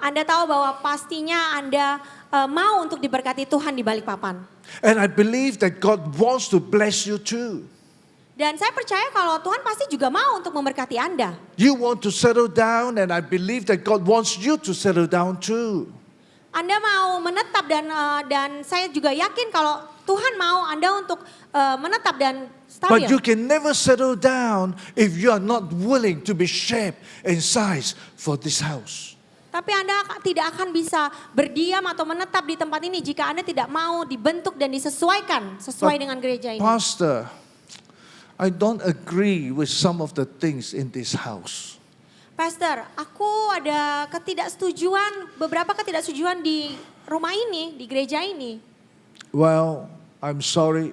Anda tahu bahwa pastinya Anda mau untuk diberkati Tuhan di Balikpapan. And I believe that God wants to bless you too. Dan saya percaya kalau Tuhan pasti juga mau untuk memberkati Anda. You want to settle down, and I believe that God wants you to settle down too. Anda mau menetap dan saya juga yakin kalau Tuhan mau Anda untuk menetap dan But you stabil. can never settle down if you are not willing to be shaped and sized for this house. Tapi Anda tidak akan bisa berdiam atau menetap di tempat ini jika Anda tidak mau dibentuk dan disesuaikan sesuai dengan gereja ini. Pastor, I don't agree with some of the things in this house. Pastor, aku ada beberapa ketidaksetujuan di rumah ini, di gereja ini. Well, I'm sorry.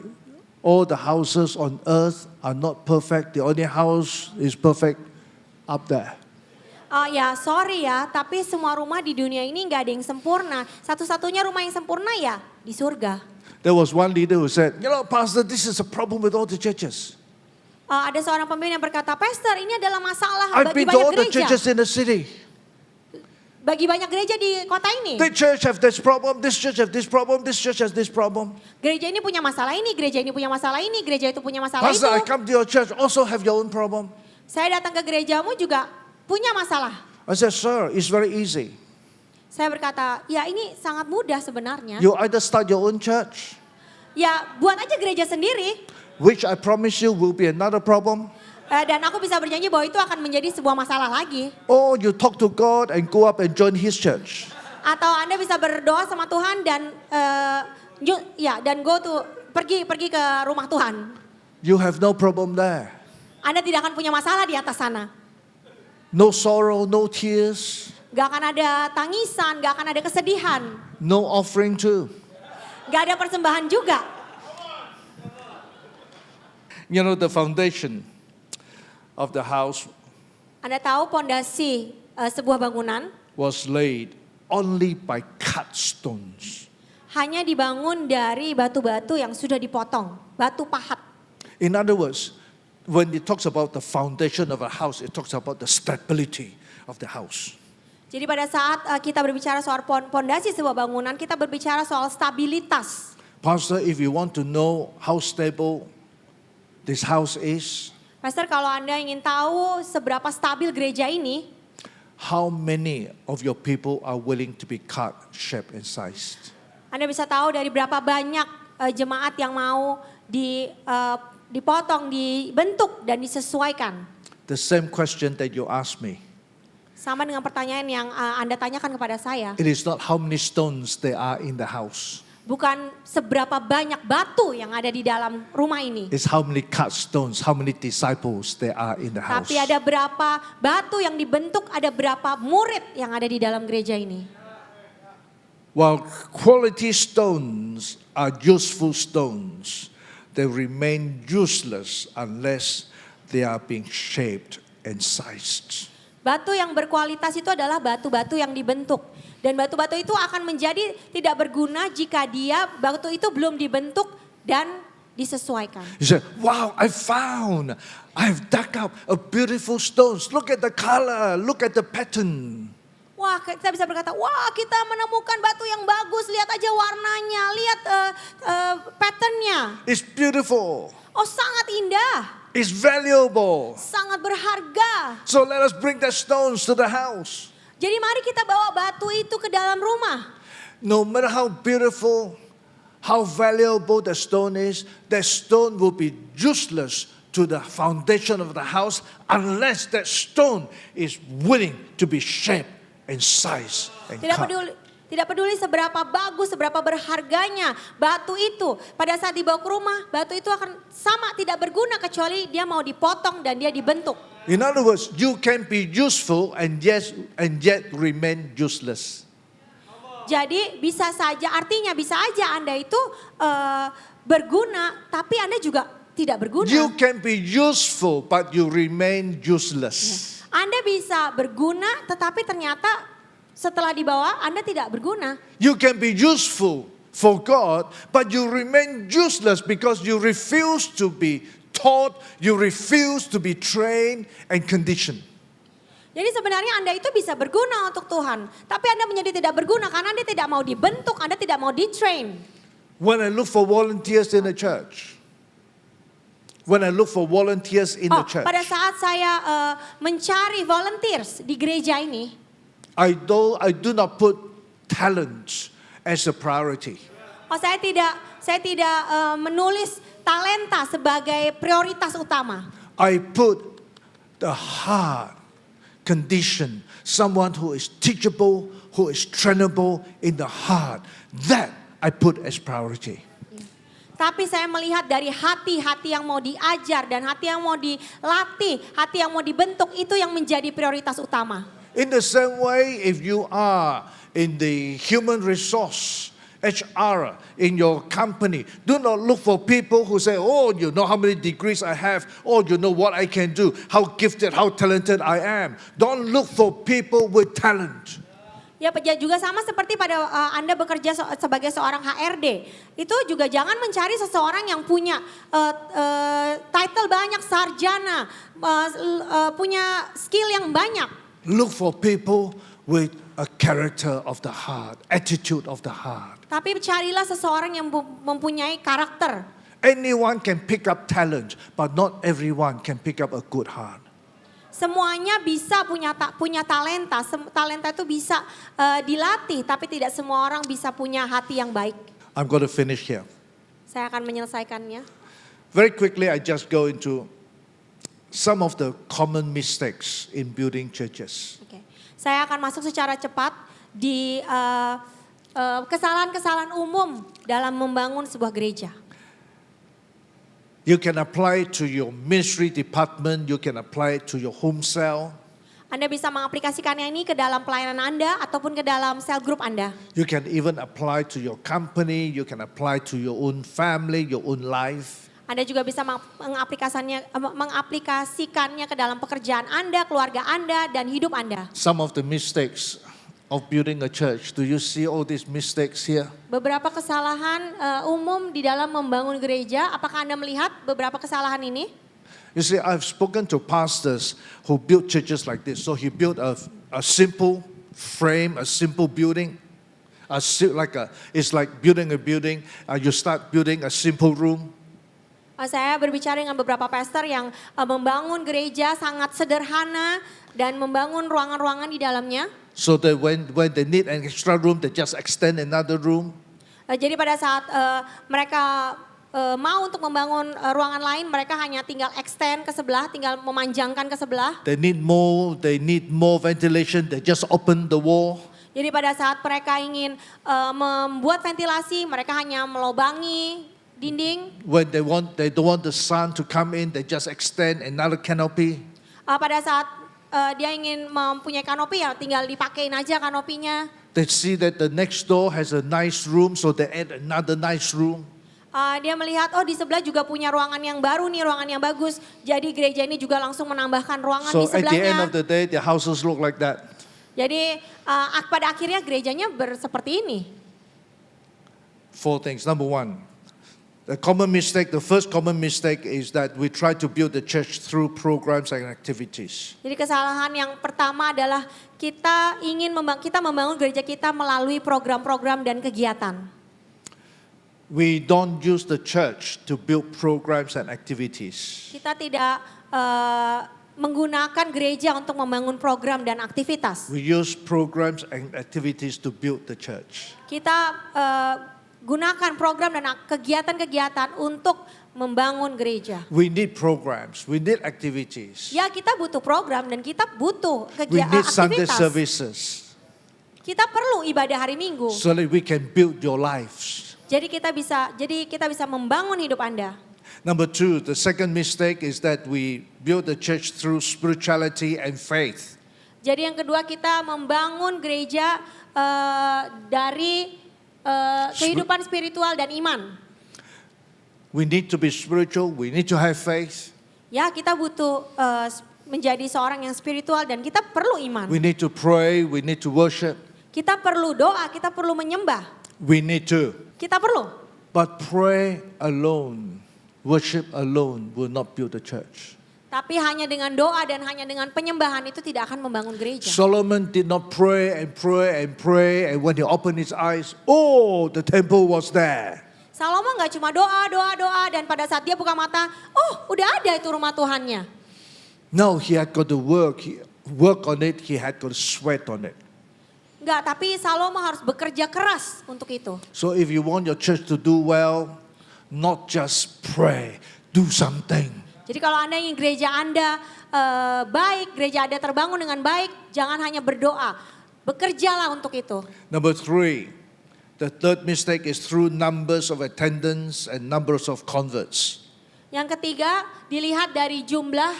All the houses on earth are not perfect. The only house is perfect up there. Ya sorry ya, tapi semua rumah di dunia ini nggak ada yang sempurna. Satu-satunya rumah yang sempurna ya di surga. There was one leader who said, Pastor, this is a problem with all the churches. Ada seorang pemimpin yang berkata, Pastor, ini adalah masalah I've bagi been to banyak all the gereja. churches in the city. Bagi banyak gereja di kota ini. This church have this problem, this church have this problem, this church has this problem. Gereja ini punya masalah ini, gereja ini punya masalah ini, gereja itu punya masalah Pastor, I itu. come to your church, also have your own problem. Saya datang ke gerejamu juga punya masalah. I said, sir, it's very easy. Saya berkata, ya ini sangat mudah sebenarnya. You either start your own church, Ya buat aja gereja sendiri. which I promise you will be another problem. Dan aku bisa berjanji bahwa itu akan menjadi sebuah masalah lagi. Or you talk to God and go up and join His church. Atau Anda bisa berdoa sama Tuhan dan pergi ke rumah Tuhan. You have no problem there. Anda tidak akan punya masalah di atas sana. No sorrow, no tears, Gak akan ada tangisan, gak akan ada kesedihan. no offering too. Gak ada persembahan juga. The foundation of the house Anda tahu pondasi sebuah bangunan was laid only by cut stones. hanya dibangun dari batu-batu yang sudah dipotong, batu pahat. In other words, when it talks about the foundation of a house, it talks about the stability of the house. Jadi pada saat kita berbicara soal pondasi sebuah bangunan, kita berbicara soal stabilitas. Pastor, if you want to know how stable this house is, Pastor, kalau Anda ingin tahu seberapa stabil gereja ini, how many of your people are willing to be cut, shaped, and sized? Anda bisa tahu dari berapa banyak jemaat yang mau dipotong, dibentuk, dan disesuaikan. The same question that you asked me. Sama dengan pertanyaan yang Anda tanyakan kepada saya. It is not how many stones there are in the house. Bukan seberapa banyak batu yang ada di dalam rumah ini. It's how many cut stones, how many disciples there are in the house. Tapi ada berapa batu yang dibentuk, ada berapa murid yang ada di dalam gereja ini. While quality stones are useful stones, they remain useless unless they are being shaped and sized. Batu yang berkualitas itu adalah batu-batu yang dibentuk. Dan batu-batu itu akan menjadi tidak berguna jika batu itu belum dibentuk dan disesuaikan. You say, wow, I've dug up a beautiful stones. Look at the color, look at the pattern. Wah, kita bisa berkata, wah kita menemukan batu yang bagus, lihat aja warnanya, lihat patternnya. It's beautiful. Oh sangat indah, It's valuable. sangat berharga. So let us bring that stones to the house. Jadi mari kita bawa batu itu ke dalam rumah. No matter how beautiful, how valuable the stone is, that stone will be useless to the foundation of the house unless that stone is willing to be shaped and sized and cut. Tidak peduli seberapa bagus, seberapa berharganya batu itu. Pada saat dibawa ke rumah, batu itu akan sama tidak berguna kecuali dia mau dipotong dan dia dibentuk. In other words, you can be useful and yet remain useless. Jadi bisa saja, artinya bisa aja Anda itu berguna, tapi Anda juga tidak berguna. You can be useful but you remain useless. Anda bisa berguna, tetapi ternyata setelah dibawa Anda tidak berguna. You can be useful for God, but you remain useless because you refuse to be taught, you refuse to be trained and conditioned. Jadi sebenarnya Anda itu bisa berguna untuk Tuhan, tapi Anda menjadi tidak berguna karena Anda tidak mau dibentuk, Anda tidak mau di-train. When I look for volunteers in the church, Pada saat saya mencari volunteers di gereja ini, I do not put talents as a priority. Saya tidak menulis talenta sebagai prioritas utama. I put the heart condition, someone who is teachable, who is trainable in the heart. That I put as priority. Tapi saya melihat dari hati-hati yang mau diajar dan hati yang mau dilatih, hati yang mau dibentuk, itu yang menjadi prioritas utama. In the same way, if you are in the human resource, HR, in your company, do not look for people who say, oh, you know how many degrees I have, oh, you know what I can do, how gifted, how talented I am. Don't look for people with talent. Ya juga sama seperti pada Anda bekerja sebagai seorang HRD. Itu juga jangan mencari seseorang yang punya title banyak, sarjana, punya skill yang banyak. Look for people with a character of the heart, attitude of the heart. Tapi carilah seseorang yang mempunyai karakter. Anyone can pick up talent, but not everyone can pick up a good heart. Semuanya bisa punya talenta. Talenta itu bisa dilatih, tapi tidak semua orang bisa punya hati yang baik. I'm going to finish here. Saya akan menyelesaikannya. Very quickly, I just go into some of the common mistakes in building churches. Okay. Saya akan masuk secara cepat di kesalahan-kesalahan umum dalam membangun sebuah gereja. You can apply it to your ministry department, you can apply it to your home cell. Anda bisa mengaplikasikannya ini ke dalam pelayanan Anda ataupun ke dalam cell group Anda. You can even apply to your company, you can apply to your own family, your own life. Anda juga bisa mengaplikasikannya ke dalam pekerjaan Anda, keluarga Anda, dan hidup Anda. Some of the mistakes of building a church. Do you see all these mistakes here? Beberapa kesalahan umum di dalam membangun gereja. Apakah Anda melihat beberapa kesalahan ini? You see, I've spoken to pastors who built churches like this. So he built a simple frame, a simple building. It's like building a building. You start building a simple room. Saya berbicara dengan beberapa pastor yang membangun gereja sangat sederhana dan membangun ruangan-ruangan di dalamnya. So that when they need an extra room, they just extend another room. Jadi pada saat mereka mau untuk membangun ruangan lain, mereka hanya tinggal extend ke sebelah, tinggal memanjangkan ke sebelah. They need more ventilation, they just open the wall. Jadi pada saat mereka ingin membuat ventilasi, mereka hanya melobangi dinding. When they don't want the sun to come in, they just extend another canopy. Pada saat dia ingin mempunyai kanopi, ya tinggal dipakein aja kanopinya. They see that the next door has a nice room, so they add another nice room. Dia melihat, oh di sebelah juga punya ruangan yang baru nih, ruangan yang bagus. Jadi gereja ini juga langsung menambahkan ruangan di So at the end sebelahnya. of the day, their houses look like that. Jadi pada akhirnya gerejanya seperti ini. 4 things. Number 1, the first common mistake is that we try to build the church through programs and activities. Jadi kesalahan yang pertama adalah kita membangun gereja kita melalui program-program dan kegiatan. We don't use the church to build programs and activities. Kita tidak menggunakan gereja untuk membangun program dan aktivitas. We use programs and activities to build the church. Kita gunakan program dan kegiatan-kegiatan untuk membangun gereja. We need programs, we need activities. Ya, kita butuh program dan kita butuh We need Sunday aktivitas. services Kita perlu ibadah hari Minggu. so that we can build your lives. Jadi kita bisa membangun hidup Anda. Number 2, the second mistake is that we build the church through spirituality and faith. Jadi yang kedua, kita membangun gereja dari kehidupan spiritual dan iman. We need to be spiritual, we need to have faith. Ya, kita butuh menjadi seorang yang spiritual dan kita perlu iman. We need to pray, we need to worship. Kita perlu doa, kita perlu menyembah. We need to. Kita perlu. But pray alone, worship alone will not build the church. Tapi hanya dengan doa dan hanya dengan penyembahan itu tidak akan membangun gereja. Solomon did not pray and pray and pray, and when he opened his eyes, the temple was there. Salomo nggak cuma doa dan pada saat dia buka mata, udah ada itu rumah Tuhannya. No, he had got to work on it, he had got to sweat on it. Enggak, tapi Salomo harus bekerja keras untuk itu. So if you want your church to do well, not just pray, do something. Jadi kalau Anda ingin gereja Anda baik, gereja Anda terbangun dengan baik, jangan hanya berdoa. Bekerjalah untuk itu. Number 3, the third mistake is through numbers of attendance and numbers of converts. Yang ketiga, dilihat dari jumlah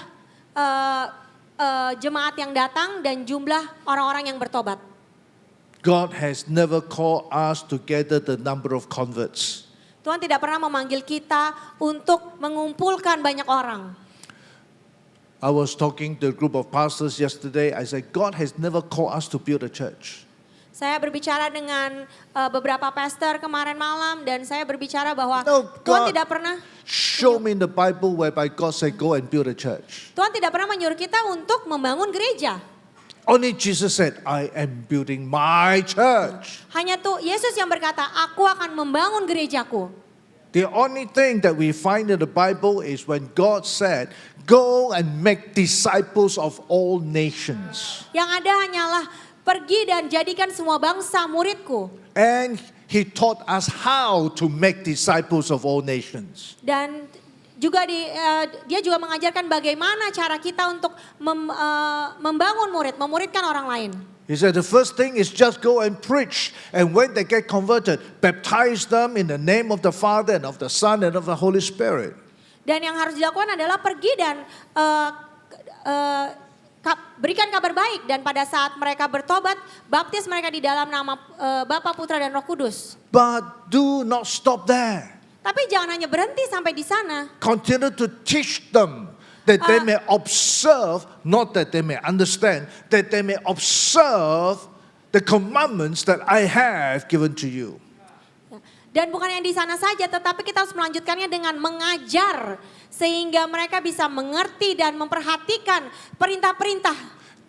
jemaat yang datang dan jumlah orang-orang yang bertobat. God has never called us to gather the number of converts. Tuhan tidak pernah memanggil kita untuk mengumpulkan banyak orang. I was talking to a group of pastors yesterday. I said, God has never called us to build a church. Saya berbicara dengan beberapa pastor kemarin malam dan saya berbicara bahwa No, Tuhan God. tidak pernah Show me in the Bible whereby God said, go and build a church. Tuhan tidak pernah menyuruh kita untuk membangun gereja. Only Jesus said, I am building my church. Hanya tuh Yesus yang berkata, aku akan membangun gerejaku. The only thing that we find in the Bible is when God said, go and make disciples of all nations. Yang ada hanyalah pergi dan jadikan semua bangsa muridku. And he taught us how to make disciples of all nations. Dan juga dia juga mengajarkan bagaimana cara kita untuk membangun memuridkan orang lain. He said the first thing is just go and preach. And when they get converted, baptize them in the name of the Father and of the Son and of the Holy Spirit. Dan yang harus dilakukan adalah pergi dan berikan kabar baik. Dan pada saat mereka bertobat, baptis mereka di dalam nama Bapa, Putra, dan Roh Kudus. But do not stop there. Tapi jangan hanya berhenti sampai di sana. Continue to teach them that they may observe, not that they may understand, that they may observe the commandments that I have given to you. Dan bukan yang di sana saja, tetapi kita harus melanjutkannya dengan mengajar. Sehingga mereka bisa mengerti dan memperhatikan perintah-perintah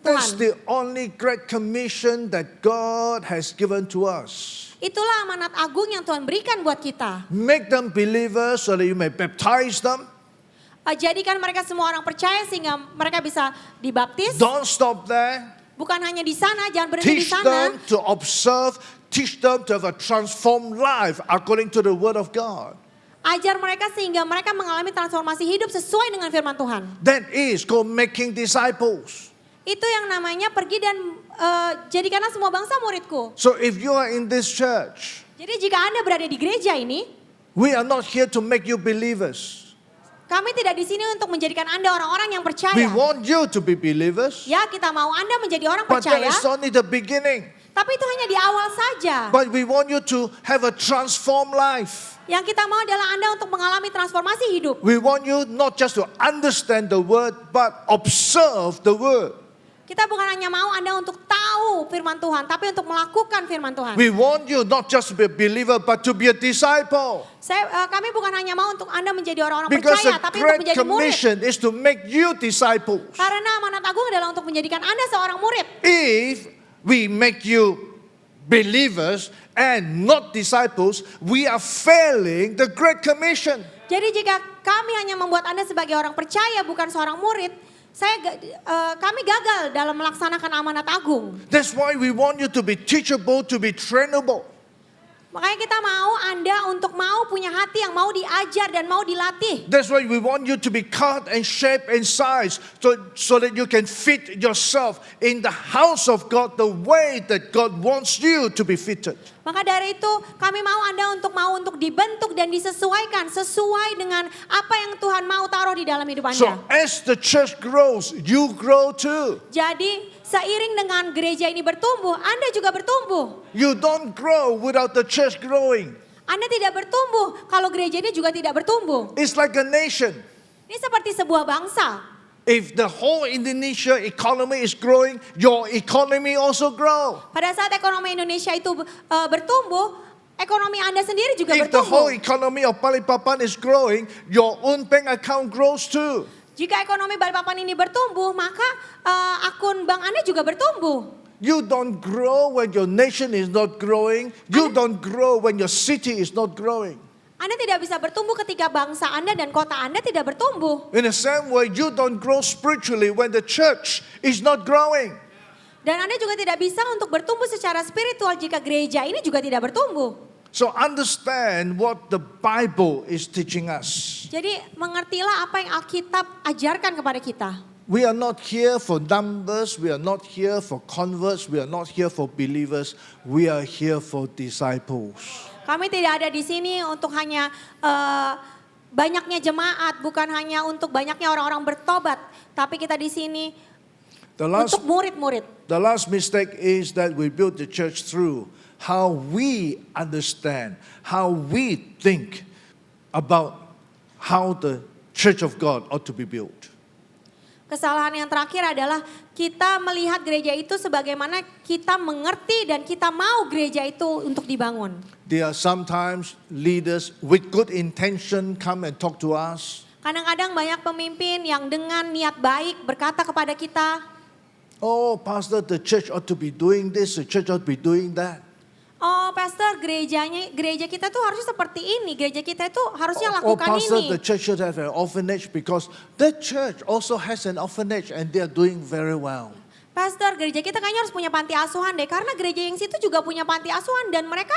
That's Tuhan. the only great commission that God has given to us. Itulah amanat agung yang Tuhan berikan buat kita. Make them believers so that you may baptize them. Jadikan mereka semua orang percaya sehingga mereka bisa dibaptis. Don't stop there. Bukan hanya di sana, jangan berhenti di Teach sana. them to observe, teach them to have a transformed life according to the word of God. Ajar mereka sehingga mereka mengalami transformasi hidup sesuai dengan firman Tuhan. That is called making disciples. Itu yang namanya pergi dan jadikanlah semua bangsa muridku. So if you are in this church, Jadi jika Anda berada di gereja ini, we are not here to make you believers. kami tidak di sini untuk menjadikan Anda orang-orang yang percaya. We want you to be believers, Ya, kita mau Anda menjadi orang but that percaya, is only the beginning. tapi itu hanya di awal saja. But we want you to have a transformed life. Yang kita mau adalah Anda untuk mengalami transformasi hidup. We want you not just to understand the word, but observe the word. Kita bukan hanya mau Anda untuk tahu firman Tuhan, tapi untuk melakukan firman Tuhan. We want you not just to be a believer, but to be a disciple. Kami bukan hanya mau untuk Anda menjadi orang-orang Because percaya, the tapi untuk Great menjadi murid. Commission is to make you disciples. Karena amanat agung adalah untuk menjadikan Anda seorang murid. If we make you believers and not disciples, we are failing the Great Commission. Jadi jika kami hanya membuat Anda sebagai orang percaya, bukan seorang murid, kami gagal dalam melaksanakan amanat agung. That's why we want you to be teachable, to be trainable. Makanya kita mau Anda untuk mau punya hati yang mau diajar dan mau dilatih. That's why we want you to be cut and shaped and sized so that you can fit yourself in the house of God the way that God wants you to be fitted. Maka dari itu kami mau Anda untuk dibentuk dan disesuaikan sesuai dengan apa yang Tuhan mau taruh di dalam hidup So Anda. as the church grows, you grow too. Jadi seiring dengan gereja ini bertumbuh, Anda juga bertumbuh. You don't grow without the church growing. Anda tidak bertumbuh kalau gereja ini juga tidak bertumbuh. It's like a nation. Ini seperti sebuah bangsa. If the whole Indonesia economy is growing, your economy also grow. Pada saat ekonomi Indonesia itu bertumbuh, ekonomi Anda sendiri juga If the whole bertumbuh. economy of Balikpapan is growing, your own bank account grows too. Jika ekonomi Balikpapan ini bertumbuh, maka akun bank Anda juga bertumbuh. You don't grow when your nation is not growing. You don't grow when your city is not growing. Anda tidak bisa bertumbuh ketika bangsa Anda dan kota Anda tidak bertumbuh. In the same way, you don't grow spiritually when the church is not growing. Dan Anda juga tidak bisa untuk bertumbuh secara spiritual jika gereja ini juga tidak bertumbuh. So understand what the Bible is teaching us. Jadi mengertilah apa yang Alkitab ajarkan kepada kita. We are not here for numbers. We are not here for converts. We are not here for believers. We are here for disciples. Kami tidak ada di sini untuk hanya banyaknya jemaat, bukan hanya untuk banyaknya orang-orang bertobat, tapi kita di sini untuk murid-murid. The last mistake is that we build the church through how we understand, how we think about how the church of God ought to be built. Kesalahan yang terakhir adalah kita melihat gereja itu sebagaimana kita mengerti dan kita mau gereja itu untuk dibangun. There are sometimes leaders with good intention come and talk to us. Kadang-kadang banyak pemimpin yang dengan niat baik berkata kepada kita, Oh, pastor, the church ought to be doing this, the church ought to be doing that. oh pastor gereja kita tuh harusnya seperti ini, gereja kita itu harusnya Oh, lakukan pastor, ini. the church should have an orphanage because that church also has an orphanage and they are doing very well. Pastor, gereja kita kayaknya harus punya panti asuhan deh. Karena gereja yang situ juga punya panti asuhan dan mereka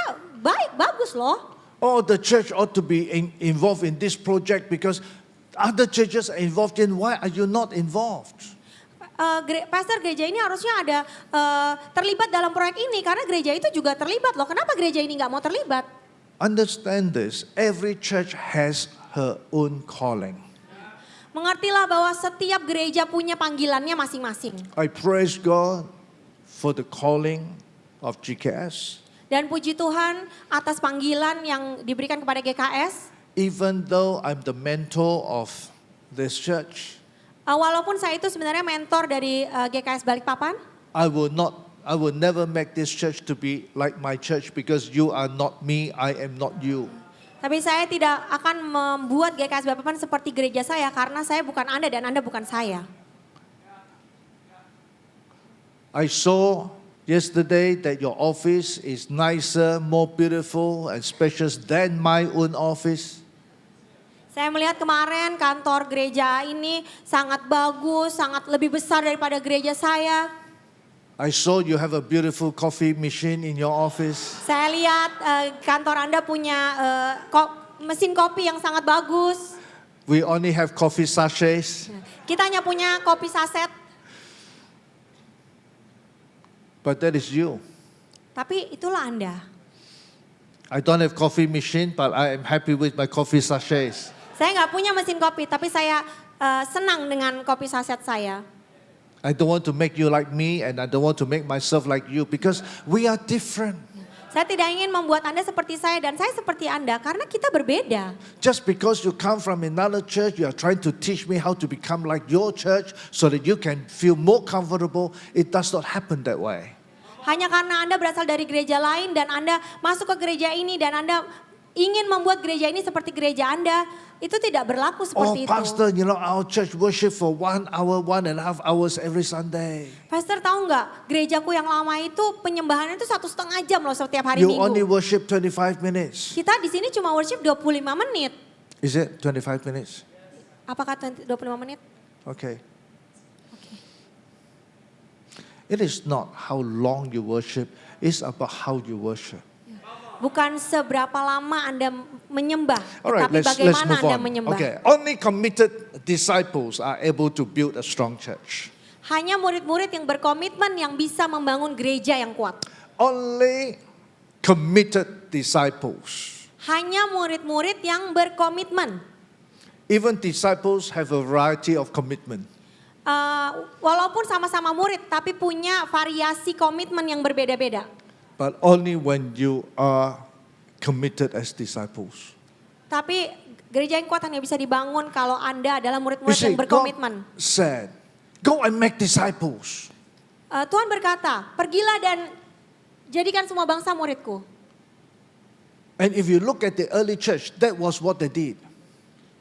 bagus loh. Oh, the church ought to be involved in this project because other churches are involved in. Why are you not involved? Pastor, gereja ini harusnya ada terlibat dalam proyek ini. Karena gereja itu juga terlibat loh. Kenapa gereja ini gak mau terlibat? Understand this. Every church has her own calling. Mengertilah bahwa setiap gereja punya panggilannya masing-masing. I praise God for the calling of GKS. Dan puji Tuhan atas panggilan yang diberikan kepada GKS. Even though I'm the mentor of this church, Walaupun saya itu sebenarnya mentor dari GKS Balikpapan. I will never make this church to be like my church because you are not me, I am not you. Tapi saya tidak akan membuat GKS Balikpapan seperti gereja saya karena saya bukan Anda dan Anda bukan saya. I saw yesterday that your office is nicer, more beautiful and spacious than my own office. Saya melihat kemarin kantor gereja ini sangat bagus, sangat lebih besar daripada gereja saya. I saw you have a beautiful coffee machine in your office. Saya lihat kantor Anda punya mesin kopi yang sangat bagus. We only have coffee sachets, Kita hanya punya kopi saset, but that is you. tapi itulah Anda. I don't have coffee machine, but I am happy with my coffee sachets. Saya nggak punya mesin kopi, tapi saya senang dengan kopi saset saya. I don't want to make you like me and I don't want to make myself like you because we are different. Saya tidak ingin membuat Anda seperti saya dan saya seperti Anda karena kita berbeda. Just because you come from another church, you are trying to teach me how to become like your church so that you can feel more comfortable. It does not happen that way. Hanya karena Anda berasal dari gereja lain dan Anda masuk ke gereja ini dan Anda ingin membuat gereja ini seperti gereja Anda, itu tidak berlaku seperti itu. Pastor, you know our church worship for 1 hour, 1.5 hours every Sunday. Pastor tahu nggak, gerejaku yang lama itu penyembahannya itu 1,5 jam loh setiap hari You only Minggu. worship 25 minutes. Kita di sini cuma worship 25 menit. Is it 25 minutes? Apakah 25 menit? Okay. It is not how long you worship, it's about how you worship. Bukan seberapa lama Anda menyembah, Alright, tetapi let's bagaimana move Anda on. menyembah. Okay, only committed disciples are able to build a strong church. Hanya murid-murid yang berkomitmen yang bisa membangun gereja yang kuat. Only committed disciples. Hanya murid-murid yang berkomitmen. Even disciples have a variety of commitment. Walaupun sama-sama murid, tapi punya variasi komitmen yang berbeda-beda. But only when you are committed as disciples. Tapi gereja yang kuat hanya bisa dibangun kalau Anda adalah You murid-murid see, yang berkomitmen. God said, go and make disciples. Tuhan berkata, pergilah dan jadikan semua bangsa muridku. And if you look at the early church, that was what they did.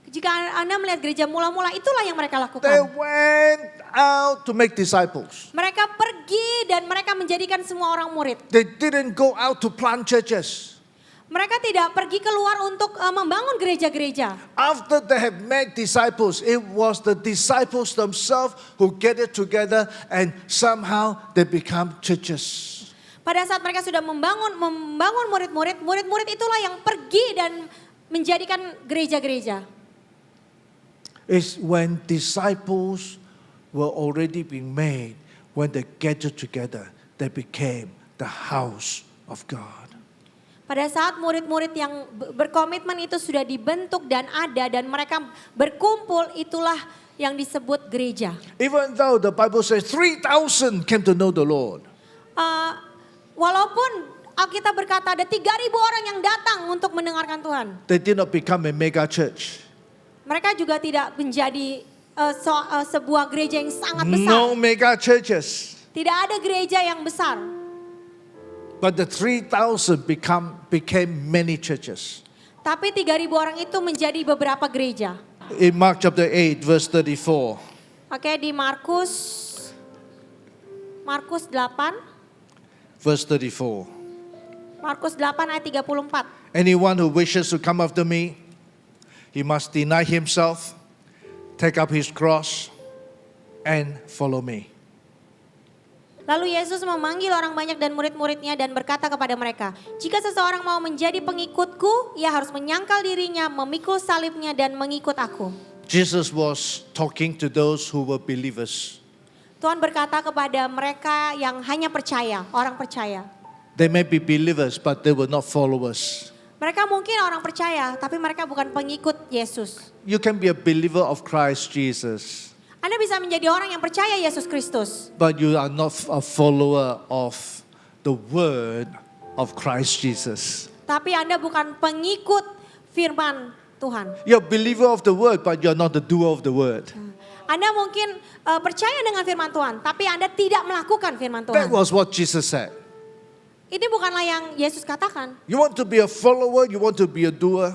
Jika Anda melihat gereja mula-mula, itulah yang mereka They lakukan. went out to make disciples. Mereka pergi dan mereka menjadikan semua orang murid. They didn't go out to plant churches. Mereka tidak pergi keluar untuk membangun gereja-gereja. After they have made disciples, it was the disciples themselves who gathered together and somehow they become churches. Pada saat mereka sudah membangun murid-murid, murid-murid itulah yang pergi dan menjadikan gereja-gereja. It's when disciples were already being made, when they gathered together, they became the house of God. Pada saat murid-murid yang berkomitmen itu sudah dibentuk dan ada dan mereka berkumpul, itulah yang disebut gereja. Even though the Bible says 3,000 came to know the Lord. Walaupun Alkitab berkata ada 3.000 orang yang datang untuk mendengarkan Tuhan. They did not become a mega church. Mereka juga tidak menjadi sebuah gereja yang sangat besar. No mega churches. Tidak ada gereja yang besar. But the 3,000 became many churches. Tapi 3.000 orang itu menjadi beberapa gereja. In Mark chapter 8 verse 34. Oke, di Markus 8, Verse 34. Markus 8 ayat 34. Anyone who wishes to come after me, he must deny himself, take up his cross, and follow me. Lalu Yesus memanggil orang banyak dan murid-muridnya dan berkata kepada mereka, jika seseorang mau menjadi pengikutku, ia harus menyangkal dirinya, memikul salibnya dan mengikut aku. Jesus was talking to those who were believers. Tuhan berkata kepada mereka yang hanya percaya, orang percaya. They may be believers, but they were not followers. Mereka mungkin orang percaya, tapi mereka bukan pengikut Yesus. You can be a believer of Christ Jesus, Anda bisa menjadi orang yang percaya Yesus Kristus. but you are not a follower of the word of Christ Jesus. Tapi Anda bukan pengikut firman Tuhan. You're a believer of the word, but you're not the doer of the word. Anda mungkin percaya dengan firman Tuhan, tapi Anda tidak melakukan firman That Tuhan. was what Jesus said. Ini bukanlah yang Yesus katakan. You want to be a follower, you want to be a doer.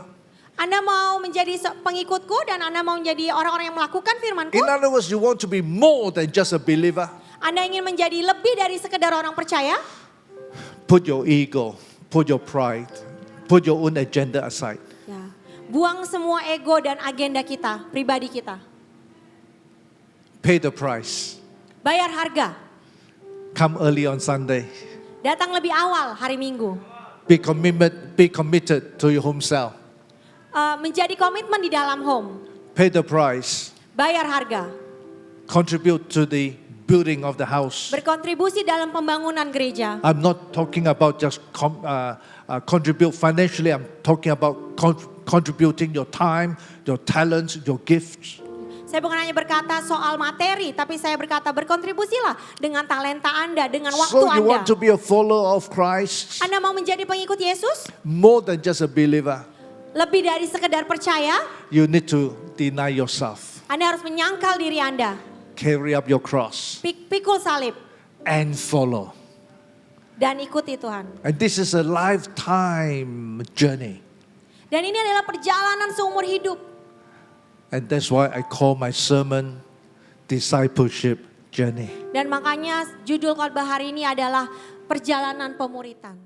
Anda mau menjadi pengikutku dan Anda mau menjadi orang-orang yang melakukan firman-Ku. In other words, you want to be more than just a believer. Anda ingin menjadi lebih dari sekedar orang percaya. Put your ego, put your pride, put your own agenda aside. Ya. Buang semua ego dan agenda kita, pribadi kita. Pay the price. Bayar harga. Come early on Sunday. Datang lebih awal hari Minggu. Be committed to your home cell. Menjadi komitmen di dalam home. Pay the price. Bayar harga. Contribute to the building of the house. Berkontribusi dalam pembangunan gereja. I'm not talking about just contribute financially. I'm talking about contributing your time, your talents, your gifts. Saya bukan hanya berkata soal materi, tapi saya berkata berkontribusilah dengan talenta Anda, dengan waktu So you Anda. want to be a follower of Christ? Anda mau menjadi pengikut Yesus? More than just a believer. Lebih dari sekedar percaya, You need to deny yourself. Anda harus menyangkal diri Anda. Carry up your cross Pikul salib and follow. dan ikuti Tuhan. And this is a lifetime journey. Dan ini adalah perjalanan seumur hidup. And that's why I call my sermon Discipleship Journey. Dan makanya judul khotbah hari ini adalah perjalanan pemuritan.